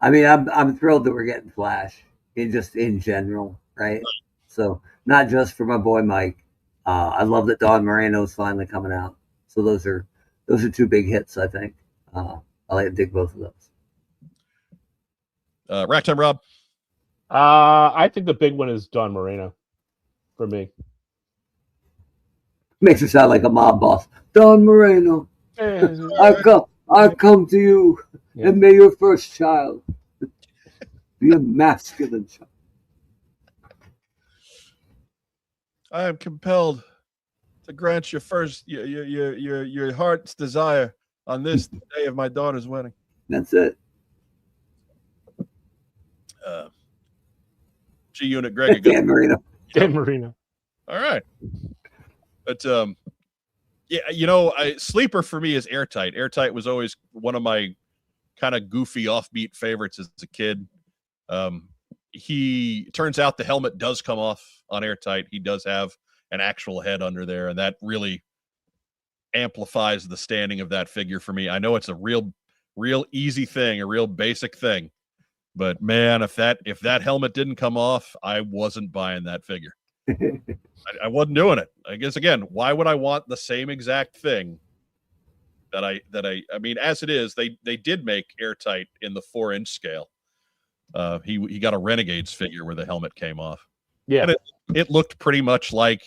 I mean, I'm thrilled that we're getting Flash in general, right? So not just for my boy Mike. I love that Don Moreno's finally coming out. So those are two big hits, I think. I like to dig both of those. Rack Time Rob. I think the big one is Don Moreno for me. Makes it sound like a mob boss. Don Moreno, I come to you, and may your first child be a masculine child. I am compelled to grant your heart's desire on this day of my daughter's wedding. That's it. G Unit Greg. Dan Marino. Dan Marino. All right. But sleeper for me is Airtight. Airtight was always one of my kind of goofy offbeat favorites as a kid. He turns out the helmet does come off on Airtight. He does have an actual head under there, and that really amplifies the standing of that figure for me. I know it's a real easy thing, a real basic thing, but man, if that helmet didn't come off, I wasn't buying that figure. I wasn't doing it. I guess again, why would I want the same exact thing that I mean, as it is, they did make Airtight in the 4-inch scale. He got a Renegades figure where the helmet came off. Yeah. And it looked pretty much like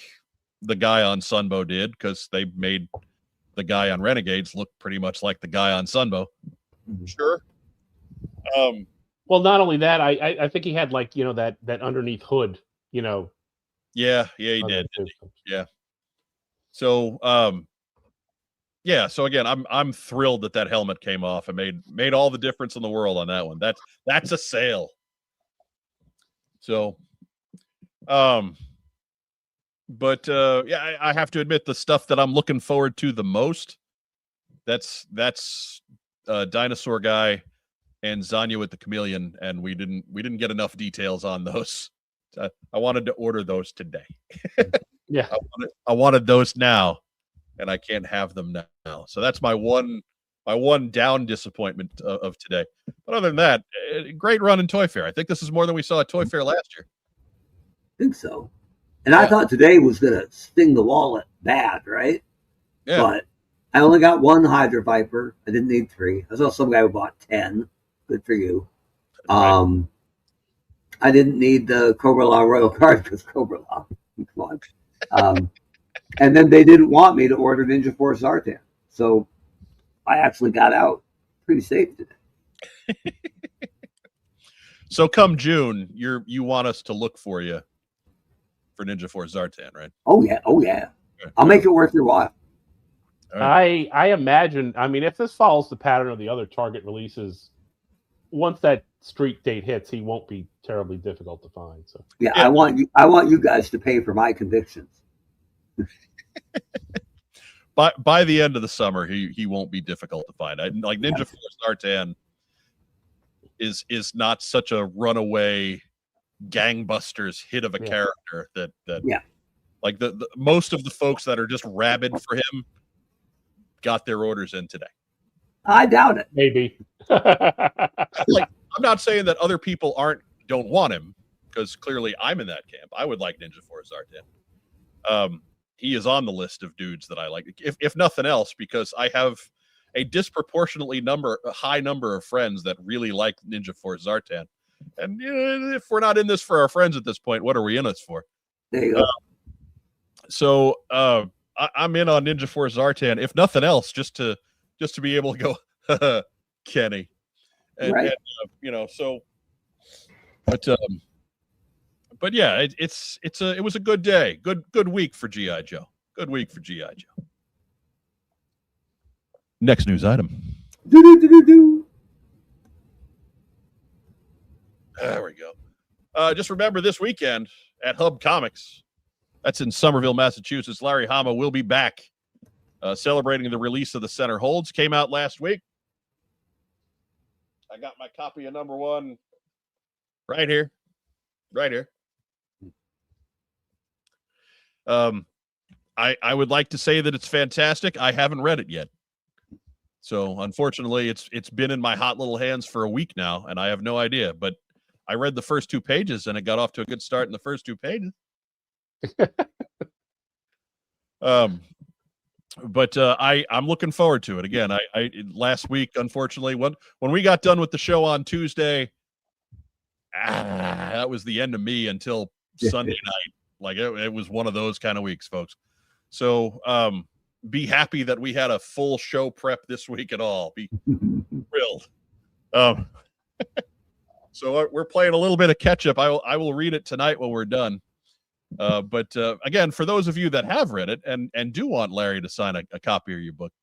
the guy on Sunbow did, because they made the guy on Renegades look pretty much like the guy on Sunbow. Sure. Well, not only that, I think he had that underneath hood, Yeah, he did. Yeah. So yeah, so again, I'm thrilled that helmet came off and made all the difference in the world on that one. That's a sale. So but yeah, I have to admit the stuff that I'm looking forward to the most, that's Dinosaur Guy and Zanya with the Chameleon, and we didn't get enough details on those. I wanted to order those today. Yeah, I wanted those now, and I can't have them now. So that's my one down disappointment of today. But other than that, great run in Toy Fair. I think this is more than we saw at Toy Fair last year. I think so. And I thought today was going to sting the wallet bad, right? Yeah. But I only got one Hydra Viper. I didn't need 3. I saw some guy who bought 10. Good for you. Right. I didn't need the Cobra Law Royal card because Cobra Law. Come on. And then they didn't want me to order Ninja Force Zartan. So I actually got out pretty safe today. So come June, you want us to look for you for Ninja Force Zartan, right? Oh yeah. I'll make it worth your while. Right. I imagine. I mean, if this follows the pattern of the other Target releases, once that street date hits, he won't be terribly difficult to find. So yeah. I want you guys to pay for my convictions. By the end of the summer, he won't be difficult to find. Like Ninja Force Zartan is not such a runaway gangbusters hit of a character that like the most of the folks that are just rabid for him got their orders in today. I doubt it. Maybe. Like, I'm not saying that other people don't want him, because clearly I'm in that camp. I would like Ninja Force Zartan. He is on the list of dudes that I like, if nothing else, because I have a disproportionately high number of friends that really like Ninja Force Zartan. And if we're not in this for our friends at this point, what are we in this for? There you go. So I'm in on Ninja Force Zartan, if nothing else, just to be able to go, Kenny, and, right. And so, but yeah, it was a good day, good week for G.I. Joe. Good week for G.I. Joe. Next news item. There we go. Just remember this weekend at Hub Comics, that's in Somerville, Massachusetts, Larry Hama will be back celebrating the release of The Center Holds. Came out last week. I got my copy of number 1 right here. I would like to say that it's fantastic. I haven't read it yet. So unfortunately, it's been in my hot little hands for a week now, and I have no idea. But I read the first 2 pages, and it got off to a good start in the first 2 pages. But I'm looking forward to it. Again, I last week, unfortunately, when we got done with the show on Tuesday, that was the end of me until Sunday night. Like it was one of those kind of weeks, folks. So be happy that we had a full show prep this week at all. Be thrilled. So we're playing a little bit of catch up. I will read it tonight when we're done. But again, for those of you that have read it and do want Larry to sign a copy of your book,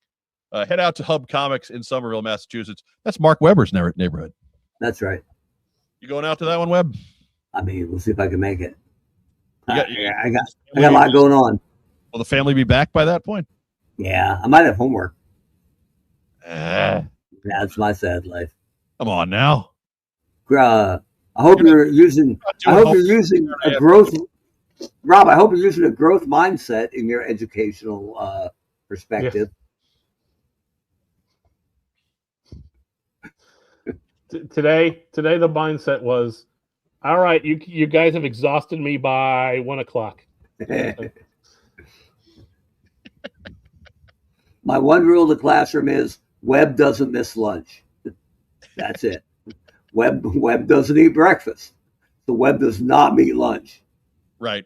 head out to Hub Comics in Somerville, Massachusetts. That's Mark Weber's neighborhood. That's right. You going out to that one, Webb? I mean, we'll see if I can make it. I got a lot going on. Will the family be back by that point? Yeah, I might have homework. That's my sad life. Come on now. I hope you're using a growth. Rob, I hope you're using a growth mindset in your educational perspective. Yeah. Today, the mindset was, all right, you guys have exhausted me by 1:00. My one rule in the classroom is Webb doesn't miss lunch. That's it. Webb doesn't eat breakfast. So Webb does not eat lunch. Right.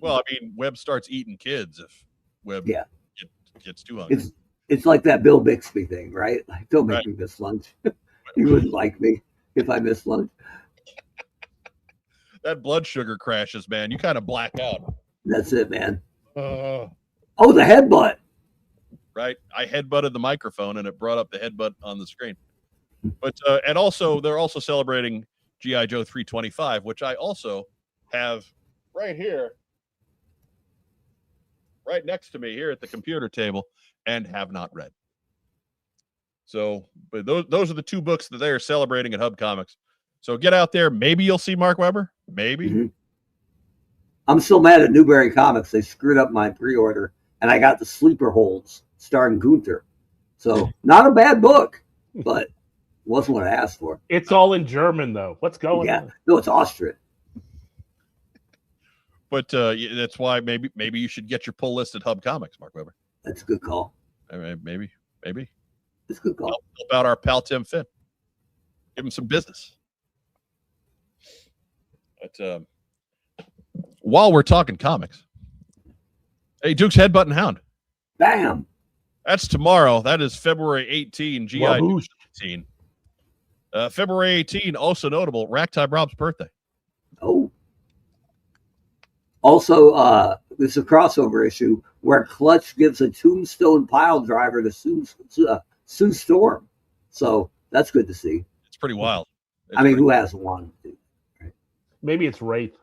Well, I mean, Webb starts eating kids if Webb gets too hungry. It's like that Bill Bixby thing, right? Like, don't make me miss lunch. You wouldn't like me if I missed lunch. That blood sugar crashes, man. You kind of black out. That's it, man. Oh, the headbutt. Right, I headbutted the microphone, and it brought up the headbutt on the screen. But and also they're also celebrating G.I. Joe 325, which I also have right here, right next to me here at the computer table, and have not read. So, but those are the two books that they are celebrating at Hub Comics. So get out there. Maybe you'll see Mark Webber. Maybe. Mm-hmm. I'm still mad at Newberry Comics. They screwed up my pre-order, and I got the Sleeper Holds starring Gunther. So not a bad book, but wasn't what I asked for. It's all in German, though. What's going on? No, it's Austrian. But that's why maybe you should get your pull list at Hub Comics, Mark Webber. That's a good call. I mean, maybe. It's a good call. Help out our pal Tim Finn. Give him some business. But while we're talking comics, hey, Duke's Headbutt and Hound. Bam. That's tomorrow. That is February 18, G.I. 18. February 18, also notable, Ragtime Rob's birthday. Oh. Also, there's a crossover issue where Clutch gives a Tombstone pile driver to Sue Storm. So that's good to see. It's pretty wild. Who hasn't wanted to? Right? Maybe it's Wraith.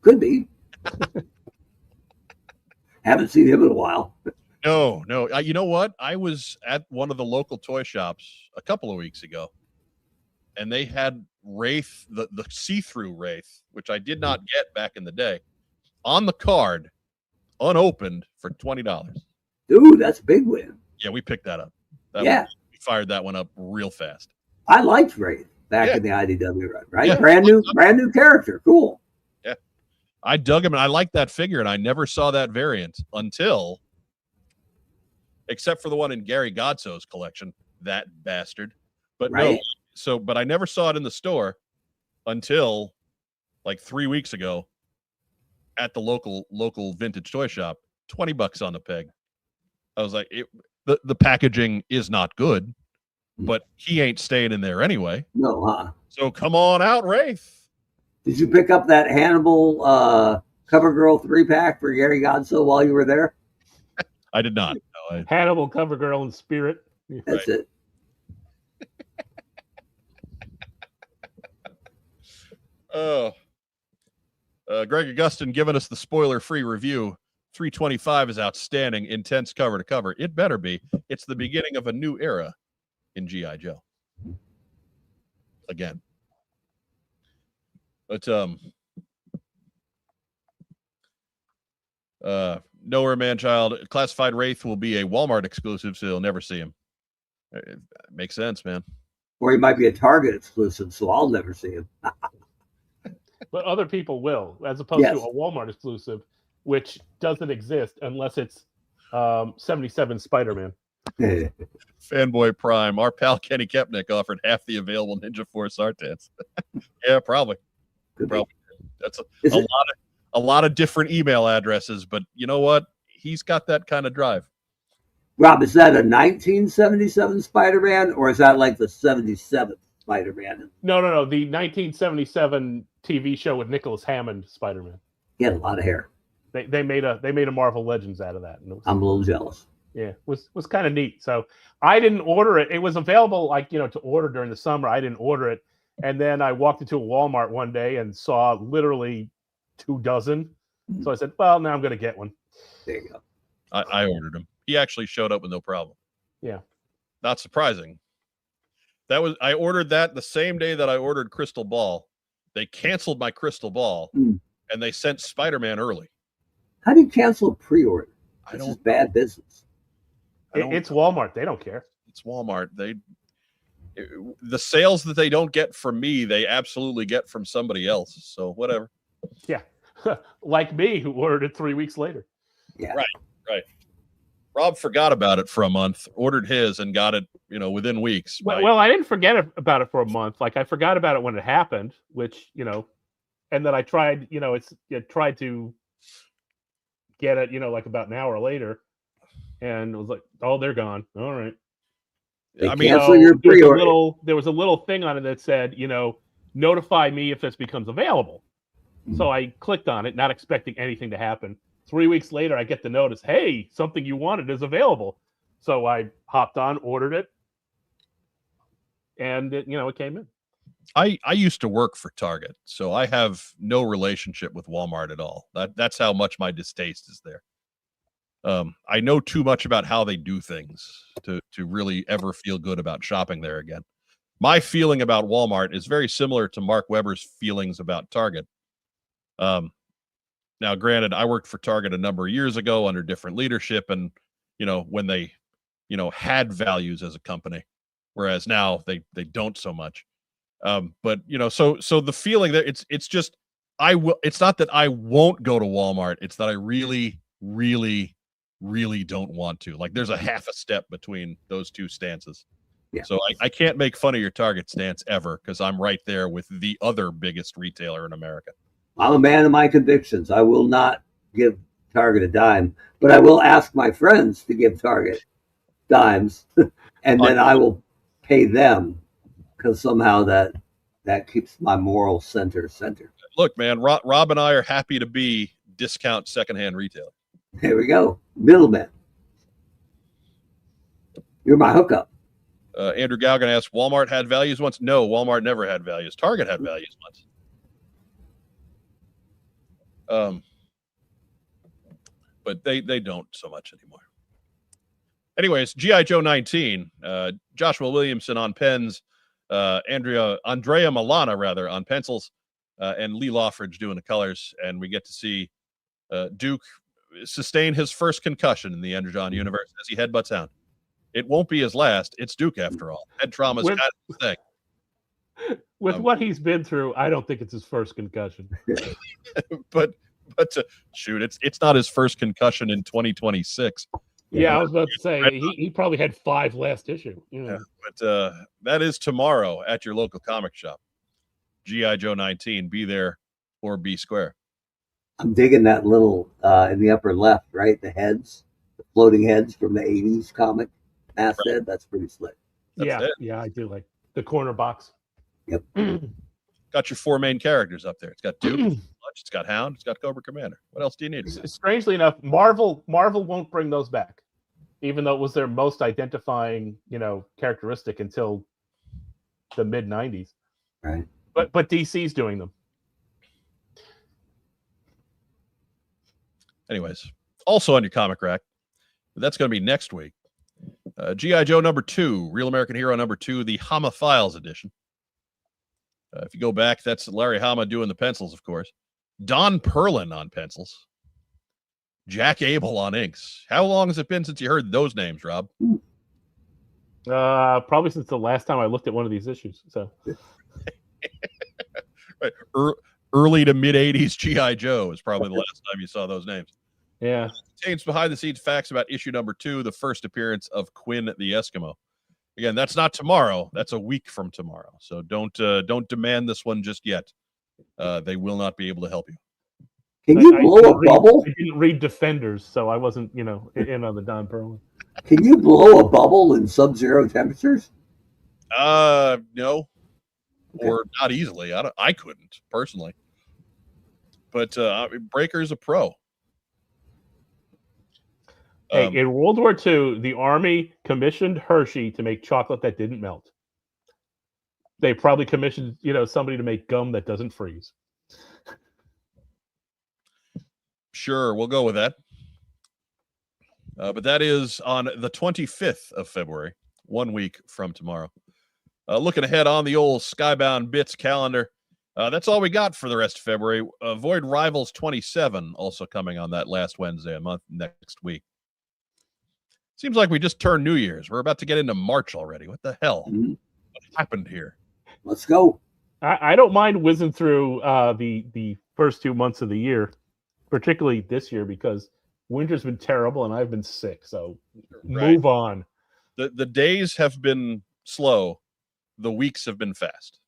Could be. Haven't seen him in a while. No. You know what? I was at one of the local toy shops a couple of weeks ago, and they had Wraith, the see-through Wraith, which I did not get back in the day, on the card, unopened for $20. Dude, that's a big win. Yeah, we picked that up. We fired that one up real fast. I liked Wraith back in the IDW run, right? Yeah. Brand new character. Cool. Yeah. I dug him, and I liked that figure, and I never saw that variant until, except for the one in Gary Godsow's collection, that bastard. But right. But I never saw it in the store until like 3 weeks ago at the local vintage toy shop. $20 on the peg. I was like, the packaging is not good, but he ain't staying in there anyway. No, huh? So come on out, Wraith. Did you pick up that Hannibal CoverGirl 3-pack for Gary Godsoe while you were there? I did not. No, Hannibal, CoverGirl, and Spirit. That's it. Greg Augustin giving us the spoiler-free review. 325 is outstanding, intense cover to cover. It better be. It's the beginning of a new era in G.I. Joe. Again. But Nowhere Man-Child, Classified Wraith will be a Walmart exclusive, so you'll never see him. It makes sense, man. Or he might be a Target exclusive, so I'll never see him. But other people will, as opposed to a Walmart exclusive, which doesn't exist unless it's 77 Spider-Man. Fanboy Prime, our pal Kenny Kepnick offered half the available Ninja Force Artans. Yeah, probably. That's a lot of different email addresses, but you know what? He's got that kind of drive. Rob, is that a 1977 Spider-Man, or is that like the 77th Spider-Man? No. The 1977 TV show with Nicholas Hammond Spider-Man. He had a lot of hair. They made a Marvel Legends out of that. And I'm a little jealous. Yeah, was kind of neat. So I didn't order it. It was available, to order during the summer. I didn't order it, and then I walked into a Walmart one day and saw literally 24. So I said, "Well, now I'm going to get one." There you go. I ordered him. He actually showed up with no problem. Yeah, not surprising. I ordered that the same day that I ordered Crystal Ball. They canceled my Crystal Ball, and they sent Spider-Man early. How do you cancel a pre-order? This is bad business. It's Walmart. They don't care. It's Walmart. The sales that they don't get from me, they absolutely get from somebody else. So whatever. Yeah, like me, who ordered it 3 weeks later. Yeah, right. Rob forgot about it for a month, ordered his, and got it, within weeks. Well, I didn't forget about it for a month. Like I forgot about it when it happened, which and then I tried, tried to get it, like about an hour later, and it was like, oh, they're gone. All right. Cancel your pre-order. There was a little thing on it that said, notify me if this becomes available. So I clicked on it, not expecting anything to happen. 3 weeks later, I get the notice, hey, something you wanted is available. So I hopped on, ordered it, and it came in. I used to work for Target, so I have no relationship with Walmart at all. That's how much my distaste is there. I know too much about how they do things to really ever feel good about shopping there again. My feeling about Walmart is very similar to Mark Weber's feelings about Target. Now, granted, I worked for Target a number of years ago under different leadership, and when they had values as a company, whereas now they don't so much. But so the feeling that it's just it's not that I won't go to Walmart, it's that I really don't want to. Like, there's a half a step between those two stances. Yeah. So I can't make fun of your Target stance ever, because I'm right there with the other biggest retailer in America. I'm a man of my convictions. I will not give Target a dime, but I will ask my friends to give Target dimes, and then I will pay them, because somehow that keeps my moral center. Look, man, Rob and I are happy to be discount secondhand retailer. There we go. Middleman. You're my hookup. Andrew Galgan asked, Walmart had values once? No, Walmart never had values. Target had values once. But they don't so much anymore. Anyways, G.I. Joe 19, Joshua Williamson on pens, Andrea Milana rather on pencils, and Lee Loffridge doing the colors, and we get to see Duke sustain his first concussion in the Energon universe as he headbutts Hound. It won't be his last. It's Duke after all. Head trauma is kind of the thing. With what he's been through, I don't think it's his first concussion. but shoot, it's not his first concussion in 2026. Yeah, I was about to say he probably had 5 last issue. Yeah, but that is tomorrow at your local comic shop. G.I. Joe 19. Be there or be square. I'm digging that little in the upper left, right? The heads, the floating heads from the 80s comic masthead. Right. That's pretty slick. Yeah, I do like the corner box. Yep. Got your 4 main characters up there. It's got Duke, it's got Hound, it's got Cobra Commander. What else do you need? Strangely enough, Marvel won't bring those back, even though it was their most identifying, characteristic until the mid 90s. Right. But DC's doing them. Anyways, also on your comic rack, that's going to be next week. G.I. Joe number 2, Real American Hero number 2, the Hama Files edition. If you go back, that's Larry Hama doing the pencils, of course. Don Perlin on pencils. Jack Abel on inks. How long has it been since you heard those names, Rob? Probably since the last time I looked at one of these issues. So, right. Early to mid 80s G.I. Joe is probably the last time you saw those names. Yeah. It contains behind the scenes facts about issue number 2, the first appearance of Quinn the Eskimo. Again, that's not tomorrow. That's a week from tomorrow. So don't demand this one just yet. They will not be able to help you. Can you blow a bubble? I didn't read Defenders, so I wasn't, in on the Don Perlin. Can you blow a bubble in sub-zero temperatures? No, okay. Or not easily. I couldn't personally. But Breaker's a pro. Hey, in World War II, the Army commissioned Hershey to make chocolate that didn't melt. They probably commissioned, somebody to make gum that doesn't freeze. Sure, we'll go with that. But that is on the 25th of February, 1 week from tomorrow. Looking ahead on the old Skybound Bits calendar, that's all we got for the rest of February. Void Rivals 27 also coming on that last Wednesday a month next week. Seems like we just turned New Year's. We're about to get into March already. What the hell? Mm-hmm. What happened here? Let's go. I don't mind whizzing through the first 2 months of the year, particularly this year, because winter's been terrible and I've been sick. So move on. The days have been slow. The weeks have been fast.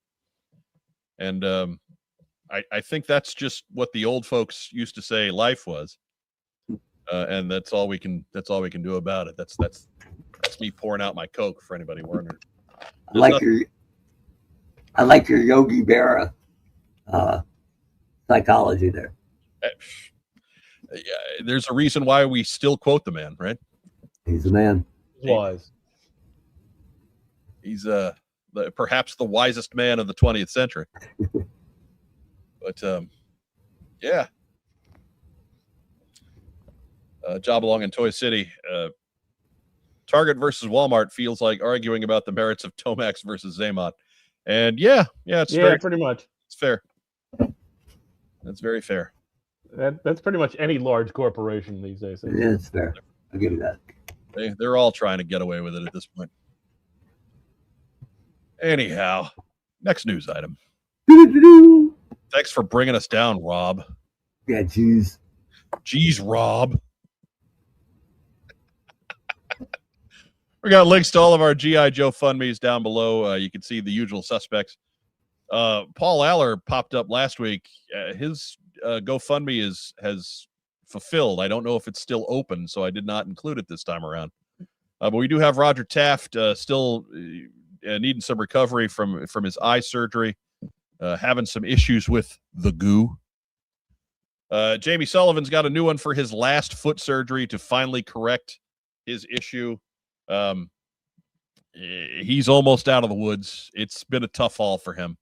And I think that's just what the old folks used to say life was. And that's all we can do about it. That's me pouring out my Coke for anybody wondering. I like your Yogi Berra psychology there. there's a reason why we still quote the man, right? He's the man. Was. He's perhaps the wisest man of the 20th century. But yeah. Job along in Toy City. Target versus Walmart feels like arguing about the merits of Tomax versus Zaymot. And it's pretty much. It's fair. That's very fair. That's pretty much any large corporation these days. Yeah, it's fair. I'll give you that. They're all trying to get away with it at this point. Anyhow, next news item. Thanks for bringing us down, Rob. Yeah, jeez. Jeez, Rob. We got links to all of our G.I. Joe Fundmes down below. You can see the usual suspects. Paul Aller popped up last week. His GoFundMe has fulfilled. I don't know if it's still open, so I did not include it this time around. But we do have Roger Taft still needing some recovery from his eye surgery, having some issues with the goo. Jamie Sullivan's got a new one for his last foot surgery to finally correct his issue. He's almost out of the woods. It's been a tough haul for him.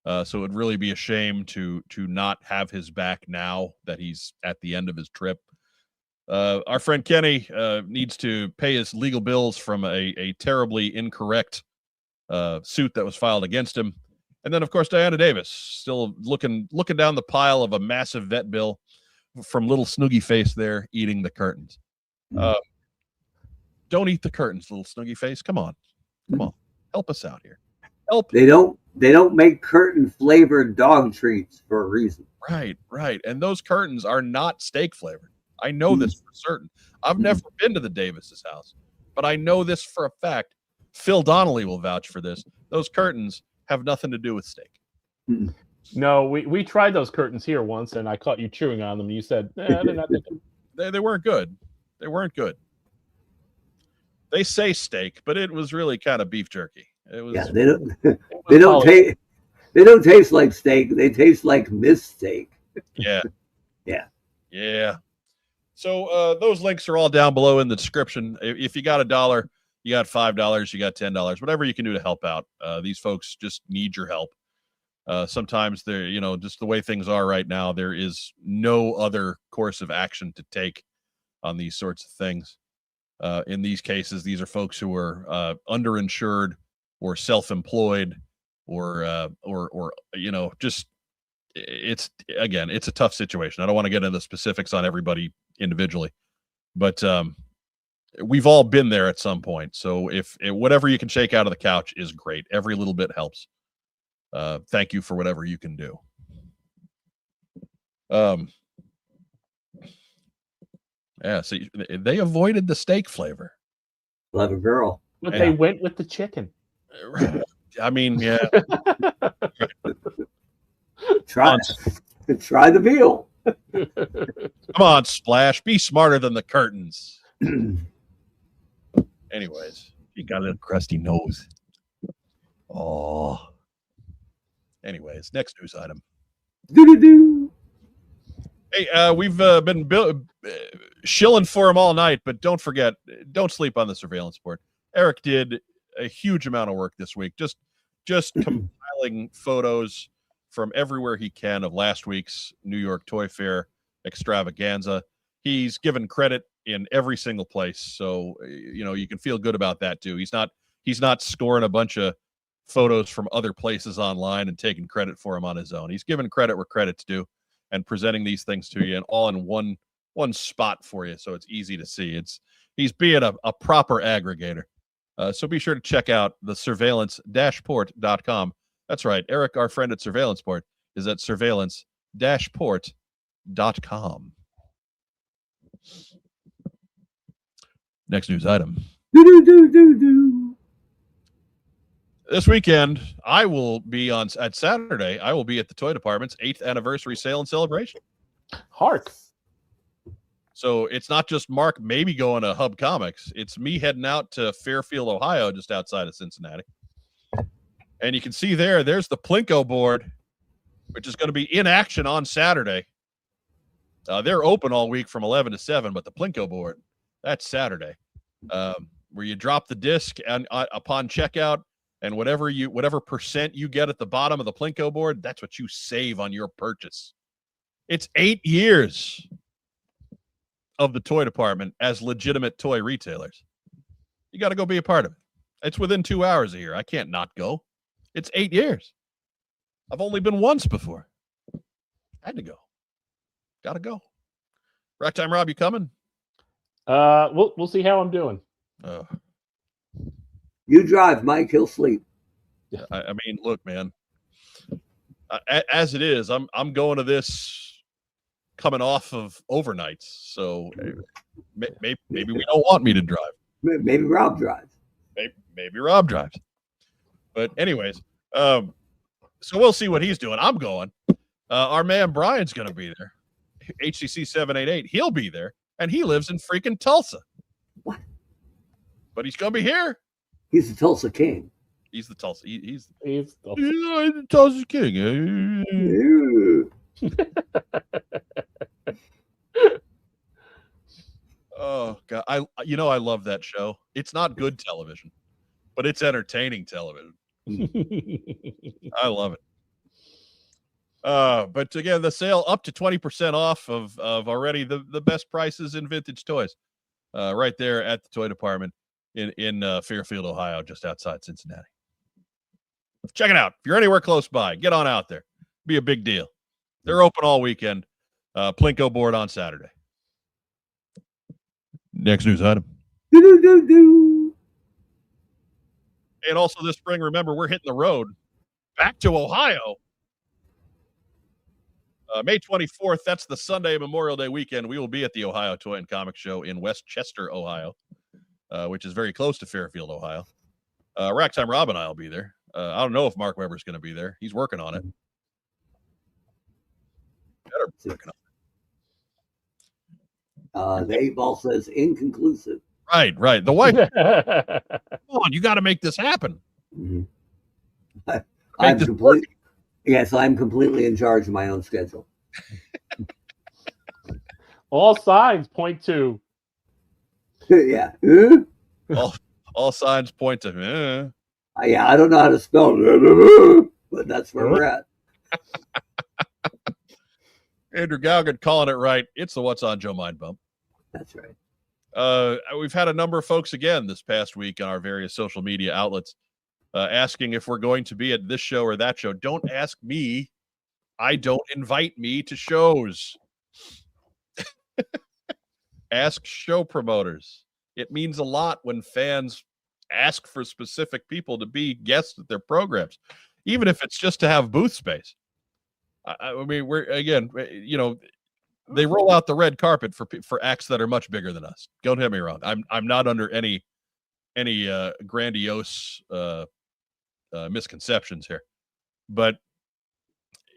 So it would really be a shame to not have his back now that he's at the end of his trip. Our friend Kenny needs to pay his legal bills from a terribly incorrect suit that was filed against him. And then, of course, Diana Davis still looking down the pile of a massive vet bill from little Snoogie Face there eating the curtains. Don't eat the curtains, little Snoogie Face. Come on. Help us out here. Help. They don't make curtain flavored dog treats for a reason. Right. And those curtains are not steak flavored. I know this for certain. I've never been to the Davis's house, but I know this for a fact. Phil Donnelly will vouch for this. Those curtains have nothing to do with steak. No, we tried those curtains here once, and I caught you chewing on them. And you said they're not that good. They weren't good. They weren't good. They say steak, but it was really kind of beef jerky. It was. Yeah, they don't taste like steak. They taste like mistake. Yeah. Yeah. So those links are all down below in the description. If you got $1, you got $5, you got $10, whatever you can do to help out. These folks just need your help. Sometimes they're, just the way things are right now, there is no other course of action to take on these sorts of things. In these cases, these are folks who are underinsured or self-employed or just it's a tough situation. I don't want to get into the specifics on everybody individually, but we've all been there at some point. So if whatever you can shake out of the couch is great. Every little bit helps. Thank you for whatever you can do. Yeah, so they avoided the steak flavor. Clever girl. But they went with the chicken. I mean, yeah. Try the veal. Come on, Splash. Be smarter than the curtains. Anyways, you got a little crusty nose. Oh. Anyways, next news item. Do-do-do. Hey, we've been shilling for him all night, but don't forget, don't sleep on the surveillance board. Eric did a huge amount of work this week, just compiling photos from everywhere he can of last week's New York Toy Fair extravaganza. He's given credit in every single place, so you can feel good about that too. He's not scoring a bunch of photos from other places online and taking credit for them on his own. He's given credit where credit's due and presenting these things to you and all in one spot for you, so it's easy to see. He's being a proper aggregator. So be sure to check out the surveillance-port.com. That's right. Eric, our friend at Surveillance Port, is at surveillance-port.com. Next news item. This weekend, I will be at Saturday. I will be at the Toy Department's 8th anniversary sale and celebration. Hark. So it's not just Mark maybe going to Hub Comics. It's me heading out to Fairfield, Ohio, just outside of Cincinnati. And you can see there's the Plinko board, which is going to be in action on Saturday. They're open all week from 11 to 7, but the Plinko board, that's Saturday, where you drop the disc and upon checkout, and whatever percent you get at the bottom of the Plinko board, that's what you save on your purchase. It's 8 years of the toy department as legitimate toy retailers. You got to go be a part of it. It's within 2 hours a year. I can't not go. It's 8 years. I've only been once before. Had to go. Got to go. Rack Time Rob, you coming? We'll see how I'm doing. You drive, Mike. He'll sleep. I mean, look, man. As it is, I'm going to this coming off of overnights, so maybe we don't want me to drive. Maybe Rob drives. Maybe Rob drives. But anyways, so we'll see what he's doing. I'm going. Our man Brian's going to be there. HCC 788. He'll be there, and he lives in freaking Tulsa. What? But he's going to be here. He's the Tulsa King. He's the Tulsa. He's Tulsa. the Tulsa King. Oh God, I love that show. It's not good television, but it's entertaining television. I love it. But again, the sale up to 20% off of already the best prices in vintage toys, right there at the toy department in Fairfield, Ohio, just outside Cincinnati. Check it out. If you're anywhere close by, get on out there. Be a big deal. They're open all weekend. Plinko board on Saturday. Next news item. And also this spring, remember, we're hitting the road back to Ohio. May 24th, that's the Sunday Memorial Day weekend. We will be at the Ohio Toy and Comic Show in Westchester, Ohio, which is very close to Fairfield, Ohio. Rack Time Rob and I will be there. I don't know if Mark Weber's going to be there. He's working on it. Better be working on it. The 8-ball says inconclusive. Right. The wife. Come on, you got to make this happen. Mm-hmm. I'm completely in charge of my own schedule. All signs point to. Yeah. All signs point to. Yeah, I don't know how to spell it, but that's where we're at. Andrew Gauguin calling it right. It's the What's on Joe Mind bump. That's right. We've had a number of folks again this past week on our various social media outlets asking if we're going to be at this show or that show. Don't ask me. I don't invite me to shows. Ask show promoters. It means a lot when fans ask for specific people to be guests at their programs, even if it's just to have booth space. I mean, we're again, they roll out the red carpet for acts that are much bigger than us. Don't get me wrong. I'm not under any grandiose misconceptions here, but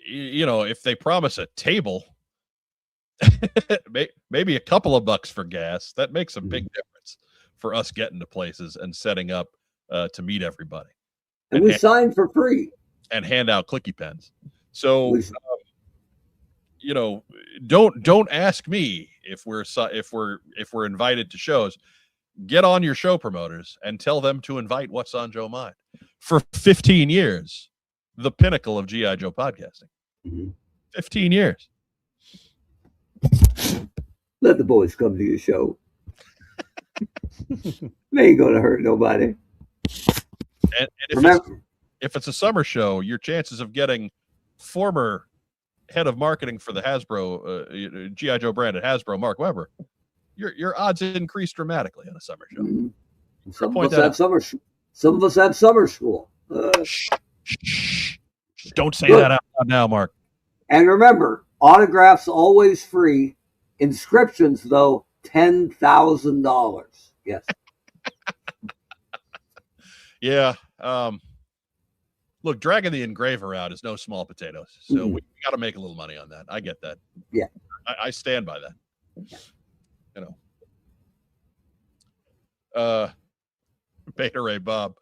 if they promise a table, maybe a couple of bucks for gas, that makes a big difference for us getting to places and setting up to meet everybody. And we sign for free and hand out clicky pens. So, don't ask me if we're invited to shows. Get on your show promoters and tell them to invite What's on Joe Mind. For 15 years, the pinnacle of G.I. Joe podcasting. 15 years. Let the boys come to your show. They ain't gonna hurt nobody. And if it's a summer show, your chances of getting former head of marketing for the Hasbro G.I. Joe brand at Hasbro, Mark Weber, your odds increase dramatically on a summer show. Some of us have summer school. Shh. Don't say that out loud now, Mark. And remember, autographs always free. Inscriptions, though, $10,000. Yes. Yeah. Look, dragging the engraver out is no small potatoes. So we got to make a little money on that. I get that. Yeah. I stand by that. Beta Ray Bob.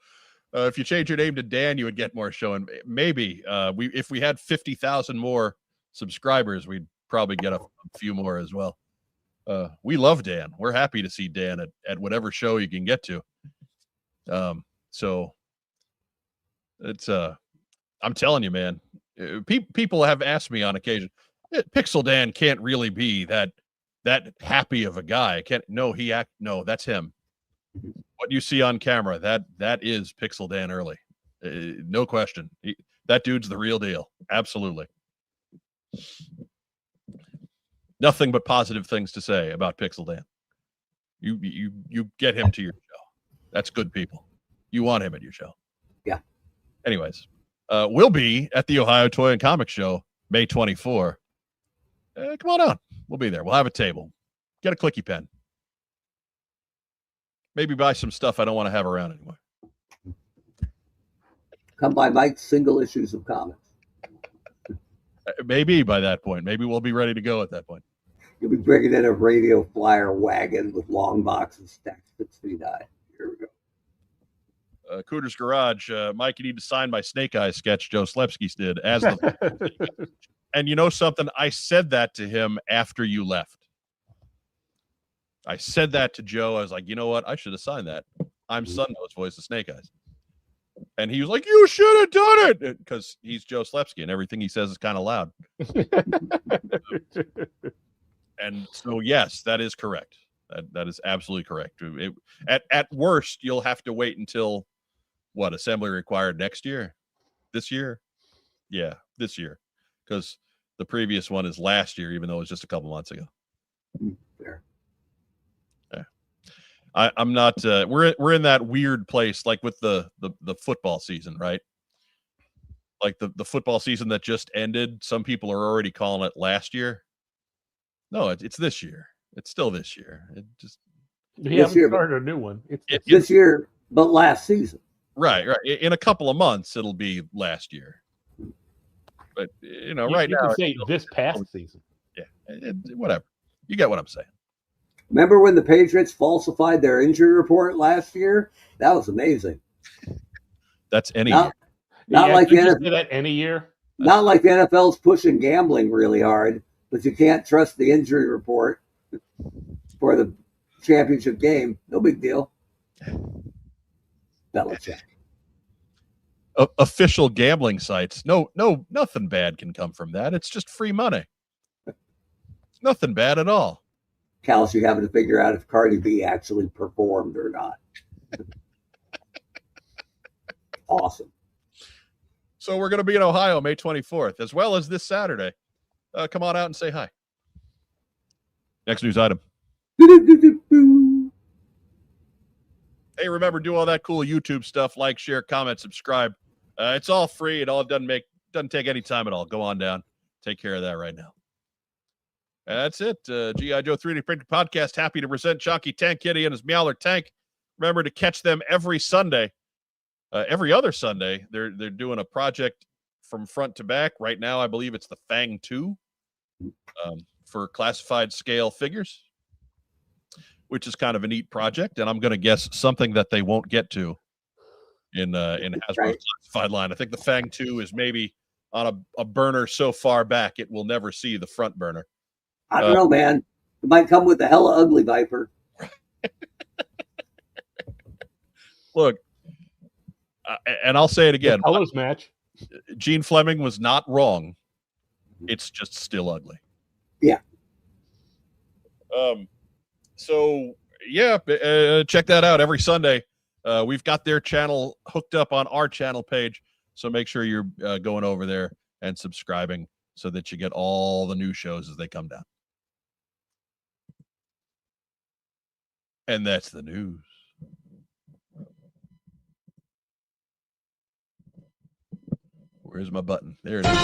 If you change your name to Dan, you would get more show. And maybe if we had 50,000 more subscribers, we'd probably get a few more as well. We love Dan. We're happy to see Dan at whatever show you can get to. So it's I'm telling you, man, people have asked me on occasion, Pixel Dan can't really be that happy of a guy. No, that's him. What you see on camera, that is Pixel Dan Early. No question. That dude's the real deal. Absolutely. Nothing but positive things to say about Pixel Dan. You get him to your show. That's good people. You want him at your show. Yeah. Anyways, we'll be at the Ohio Toy and Comic Show May 24. Come on down. We'll be there. We'll have a table. Get a clicky pen. Maybe buy some stuff I don't want to have around anymore. Come by Mike's single issues of comics. Maybe by that point. Maybe we'll be ready to go at that point. You'll be bringing in a radio flyer wagon with long boxes stacked 6 feet high. Here we go. Cooter's Garage. Mike, you need to sign my Snake Eyes sketch Joe Slepsky did as the. And you know something? I said that to him after you left. I said that to Joe. I was like, you know what? I should have signed that. I'm Sundo's voice of Snake Eyes. And he was like, you should have done it. Because he's Joe Slepsky and everything he says is kind of loud. And so, yes, that is correct. That is absolutely correct. At worst, you'll have to wait until, what, assembly required next year? This year? Yeah, this year. Because the previous one is last year, even though it was just a couple months ago. Fair. Yeah. I'm not, we're in that weird place, like with the football season, right? Like the football season that just ended. Some people are already calling it last year. No, it's this year. It's still this year. It just started a new one. It's this year, but last season. Right. In a couple of months, it'll be last year. But you now can say this past season. Yeah, whatever. You get what I'm saying. Remember when the Patriots falsified their injury report last year? That was amazing. That's any year. Not like the NFL. Say that any year. Not like the NFL's pushing gambling really hard, but you can't trust the injury report for the championship game. No big deal. Belichick. Official gambling sites. No, nothing bad can come from that. It's just free money. It's nothing bad at all. Cal's, you having to figure out if Cardi B actually performed or not. Awesome. So we're going to be in Ohio May 24th, as well as this Saturday. Come on out and say hi. Next news item. Hey, remember, do all that cool YouTube stuff. Like, share, comment, subscribe. It's all free. It all doesn't take any time at all. Go on down. Take care of that right now. That's it. G.I. Joe 3D Printed Podcast. Happy to present Chonky Tank Kitty and his Meowler Tank. Remember to catch them every Sunday. Every other Sunday, they're doing a project from front to back. Right now, I believe it's the Fang 2 for classified scale figures, which is kind of a neat project. And I'm going to guess something that they won't get to in Hasbro's classified line. I think the Fang 2 is maybe on a burner so far back it will never see the front burner. I don't know, man. It might come with a hella ugly Viper. Look, and I'll say it again. The colors match. Gene Fleming was not wrong. It's just still ugly. Yeah. So yeah, check that out every Sunday. We've got their channel hooked up on our channel page, so make sure you're going over there and subscribing so that you get all the new shows as they come down. And that's the news. Where's my button? There it is.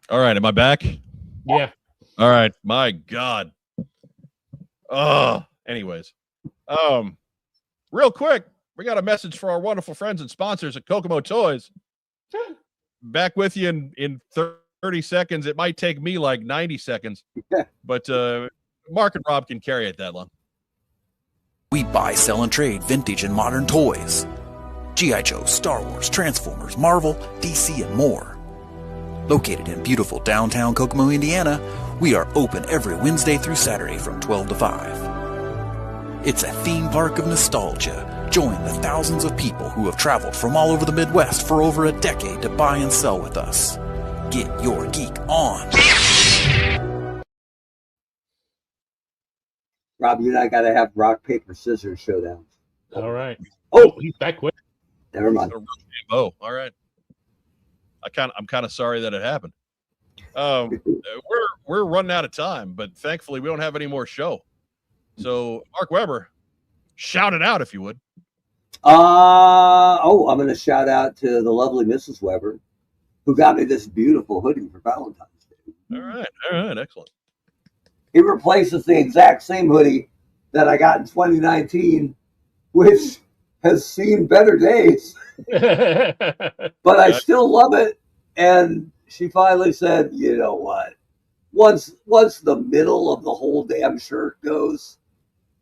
All right, am I back? Yeah. All right, my God. Anyways, real quick, we got a message for our wonderful friends and sponsors at Kokomo Toys. Back with you in 30 30 seconds. It might take me like 90 seconds, but Mark and Rob can carry it that long. We buy, sell, and trade vintage and modern toys. G.I. Joe, Star Wars, Transformers, Marvel, DC, and more. Located in beautiful downtown Kokomo, Indiana, we are open every Wednesday through Saturday from 12 to 5. It's a theme park of nostalgia. Join the thousands of people who have traveled from all over the Midwest for over a decade to buy and sell with us. Get your geek on. Rob, you and I got to have rock, paper, scissors showdowns. All right. Oh, he's back quick. Never mind. Oh, all right. I'm kind of sorry that it happened. We're running out of time, but thankfully we don't have any more show. So Mark Weber, shout it out if you would. I'm going to shout out to the lovely Mrs. Weber, who got me this beautiful hoodie for Valentine's Day. All right, excellent. It replaces the exact same hoodie that I got in 2019, which has seen better days. But I still love it. And she finally said, you know what? Once the middle of the whole damn shirt goes,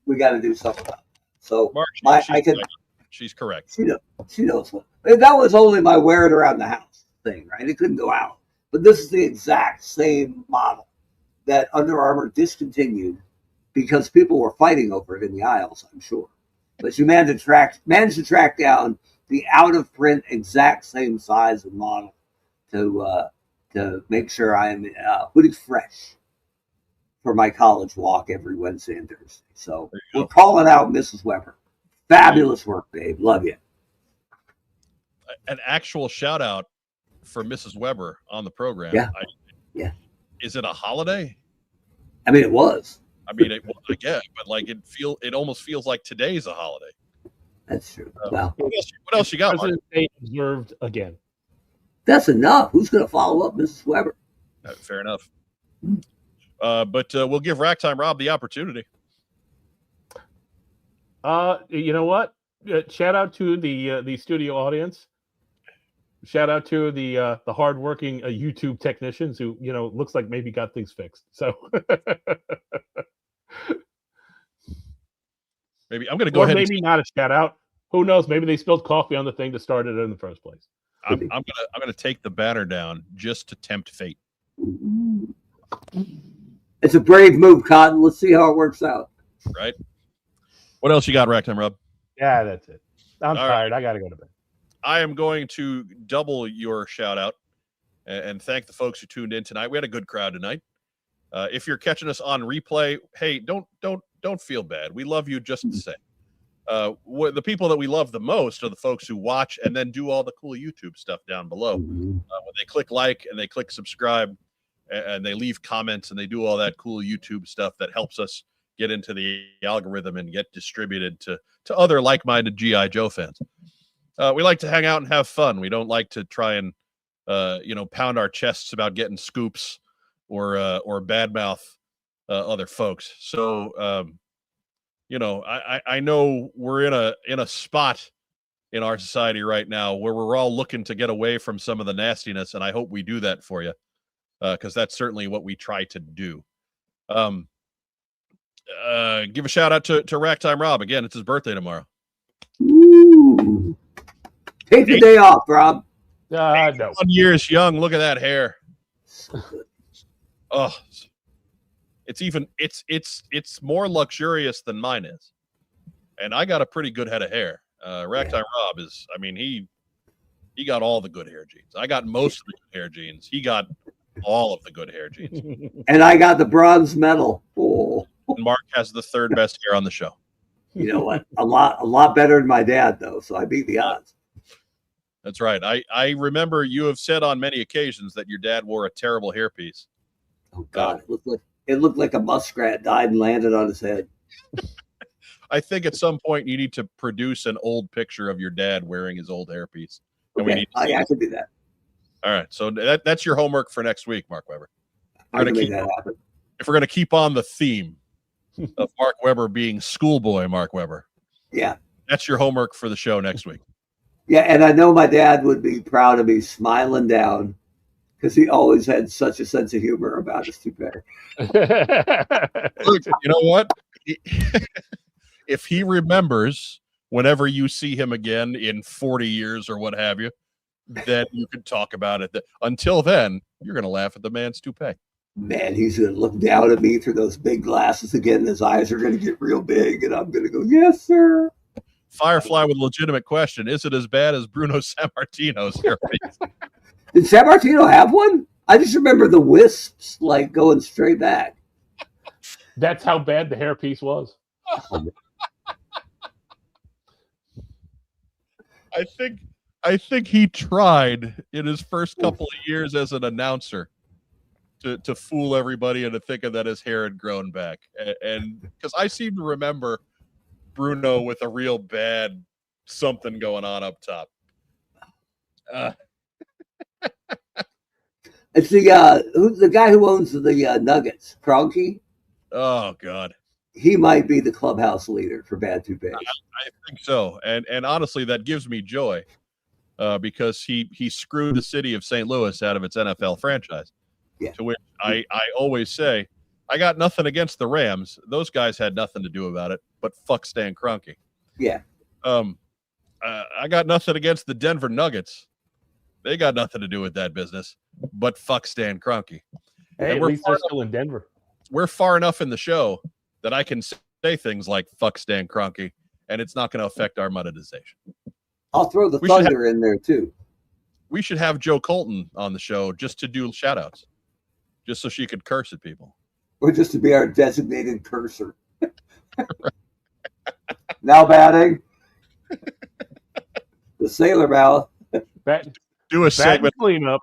we got to do something about it. So Mark, she's correct. She knows what. That was only my wear it around the house thing, right? It couldn't go out. But this is the exact same model that Under Armour discontinued because people were fighting over it in the aisles, I'm sure. But she managed to track down the out of print exact same size and model to make sure I am hoodie fresh for my college walk every Wednesday and Thursday. So we're calling out Mrs. Weber. Fabulous work, babe. Love you. An actual shout out for Mrs. Weber on the program. Yeah. Is it a holiday? I mean, it was. I mean, it was, I guess, but like it almost feels like today's a holiday. That's true. Well, what else you got? President's Day observed again. That's enough. Who's going to follow up Mrs. Weber? Fair enough. But we'll give Racktime Rob the opportunity. You know what? Shout out to the studio audience. Shout out to the hardworking YouTube technicians who, looks like maybe got things fixed. So maybe I'm going to go ahead. Maybe not a shout out. Who knows? Maybe they spilled coffee on the thing to start it in the first place. I'm gonna take the banner down just to tempt fate. It's a brave move, Cotton. Let's see how it works out. Right. What else you got, Racktime Rob? Yeah, that's it. I'm tired. Right. I got to go to bed. I am going to double your shout out and thank the folks who tuned in tonight. We had a good crowd tonight. If you're catching us on replay, hey, don't feel bad. We love you just the same. The people that we love the most are the folks who watch and then do all the cool YouTube stuff down below. When they click like and they click subscribe and they leave comments and they do all that cool YouTube stuff that helps us get into the algorithm and get distributed to other like-minded G.I. Joe fans. We like to hang out and have fun. We don't like to try and pound our chests about getting scoops or badmouth other folks. So I know we're in a spot in our society right now where we're all looking to get away from some of the nastiness, and I hope we do that for you, because that's certainly what we try to do. Give a shout out to Racktime Rob. Again, it's his birthday tomorrow. Ooh. Take the day off, Rob. No. 1 years young. Look at that hair. Oh, it's more luxurious than mine is, and I got a pretty good head of hair. Racktime Rob is, he got all the good hair genes. I got most of the good hair genes. He got all of the good hair genes. And I got the bronze medal. Oh. And Mark has the third best hair on the show. You know what? A lot better than my dad, though. So I beat the odds. That's right. I remember you have said on many occasions that your dad wore a terrible hairpiece. Oh God, it looked like a muskrat died and landed on his head. I think at some point you need to produce an old picture of your dad wearing his old hairpiece. And Okay, I can do that. All right, so that's your homework for next week, Mark Weber. I can make that happen. If we're going to keep on the theme of Mark Weber being schoolboy Mark Weber, yeah, that's your homework for the show next week. Yeah, and I know my dad would be proud of me smiling down because he always had such a sense of humor about his toupee. Look, you know what? If he remembers whenever you see him again in 40 years or what have you, then you can talk about it. Until then, you're going to laugh at the man's toupee. Man, he's going to look down at me through those big glasses again. And his eyes are going to get real big, and I'm going to go, yes, sir. Firefly with a legitimate question. Is it as bad as Bruno Sammartino's hairpiece? Did Sammartino have one? I just remember the wisps like going straight back. That's how bad the hairpiece was. I think he tried in his first couple of years as an announcer to fool everybody into thinking that his hair had grown back. And because I seem to remember Bruno with a real bad something going on up top. It's the guy who owns the Nuggets, Kroenke. Oh, God. He might be the clubhouse leader for bad toupees. I think so. And honestly, that gives me joy because he screwed the city of St. Louis out of its NFL franchise. Yeah. To which I always say, I got nothing against the Rams. Those guys had nothing to do about it, but fuck Stan Kroenke. Yeah. I got nothing against the Denver Nuggets. They got nothing to do with that business, but fuck Stan Kroenke. Hey, at least they're still in Denver. We're far enough in the show that I can say things like fuck Stan Kroenke, and it's not going to affect our monetization. I'll throw the thunder in there, too. We should have Joe Colton on the show just to do shout-outs, just so she could curse at people. Or just to be our designated cursor. Now batting. The sailor mouth. Do a segment. Clean up.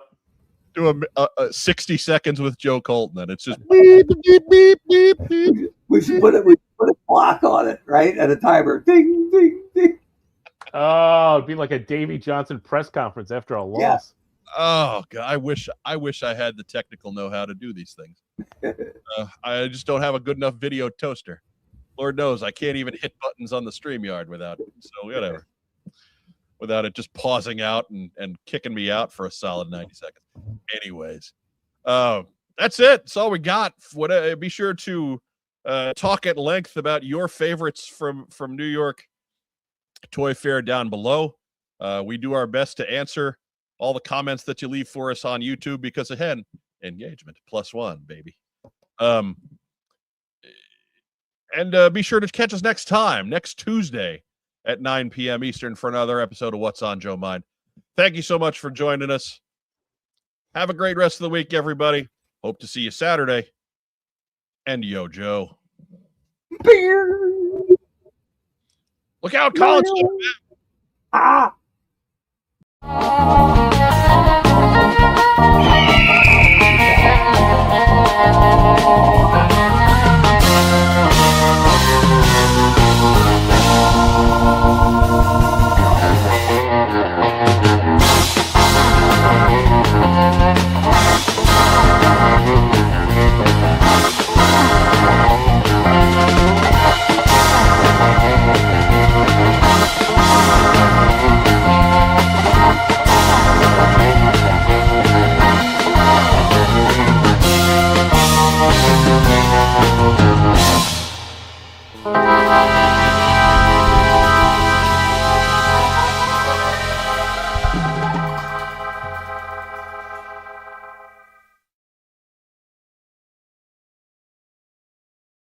Do a 60 seconds with Joe Colton, and it's just beep, beep, beep, beep, beep. We should put a clock on it, right? And a timer. Ding, ding, ding. Oh, it'd be like a Davy Johnson press conference after a loss. Yeah. Oh, God, I wish I had the technical know-how to do these things. I just don't have a good enough video toaster. Lord knows I can't even hit buttons on the StreamYard without it. So whatever. Without it just pausing out and kicking me out for a solid 90 seconds. Anyways, that's it. That's all we got. Be sure to talk at length about your favorites from New York Toy Fair down below. We do our best to answer all the comments that you leave for us on YouTube because, again, engagement +1, baby. And be sure to catch us next Tuesday at 9 p.m. Eastern for another episode of What's on Joe Mind. Thank you so much for joining us. Have a great rest of the week, everybody. Hope to see you Saturday. And yo, Joe. Look out, college. Ah!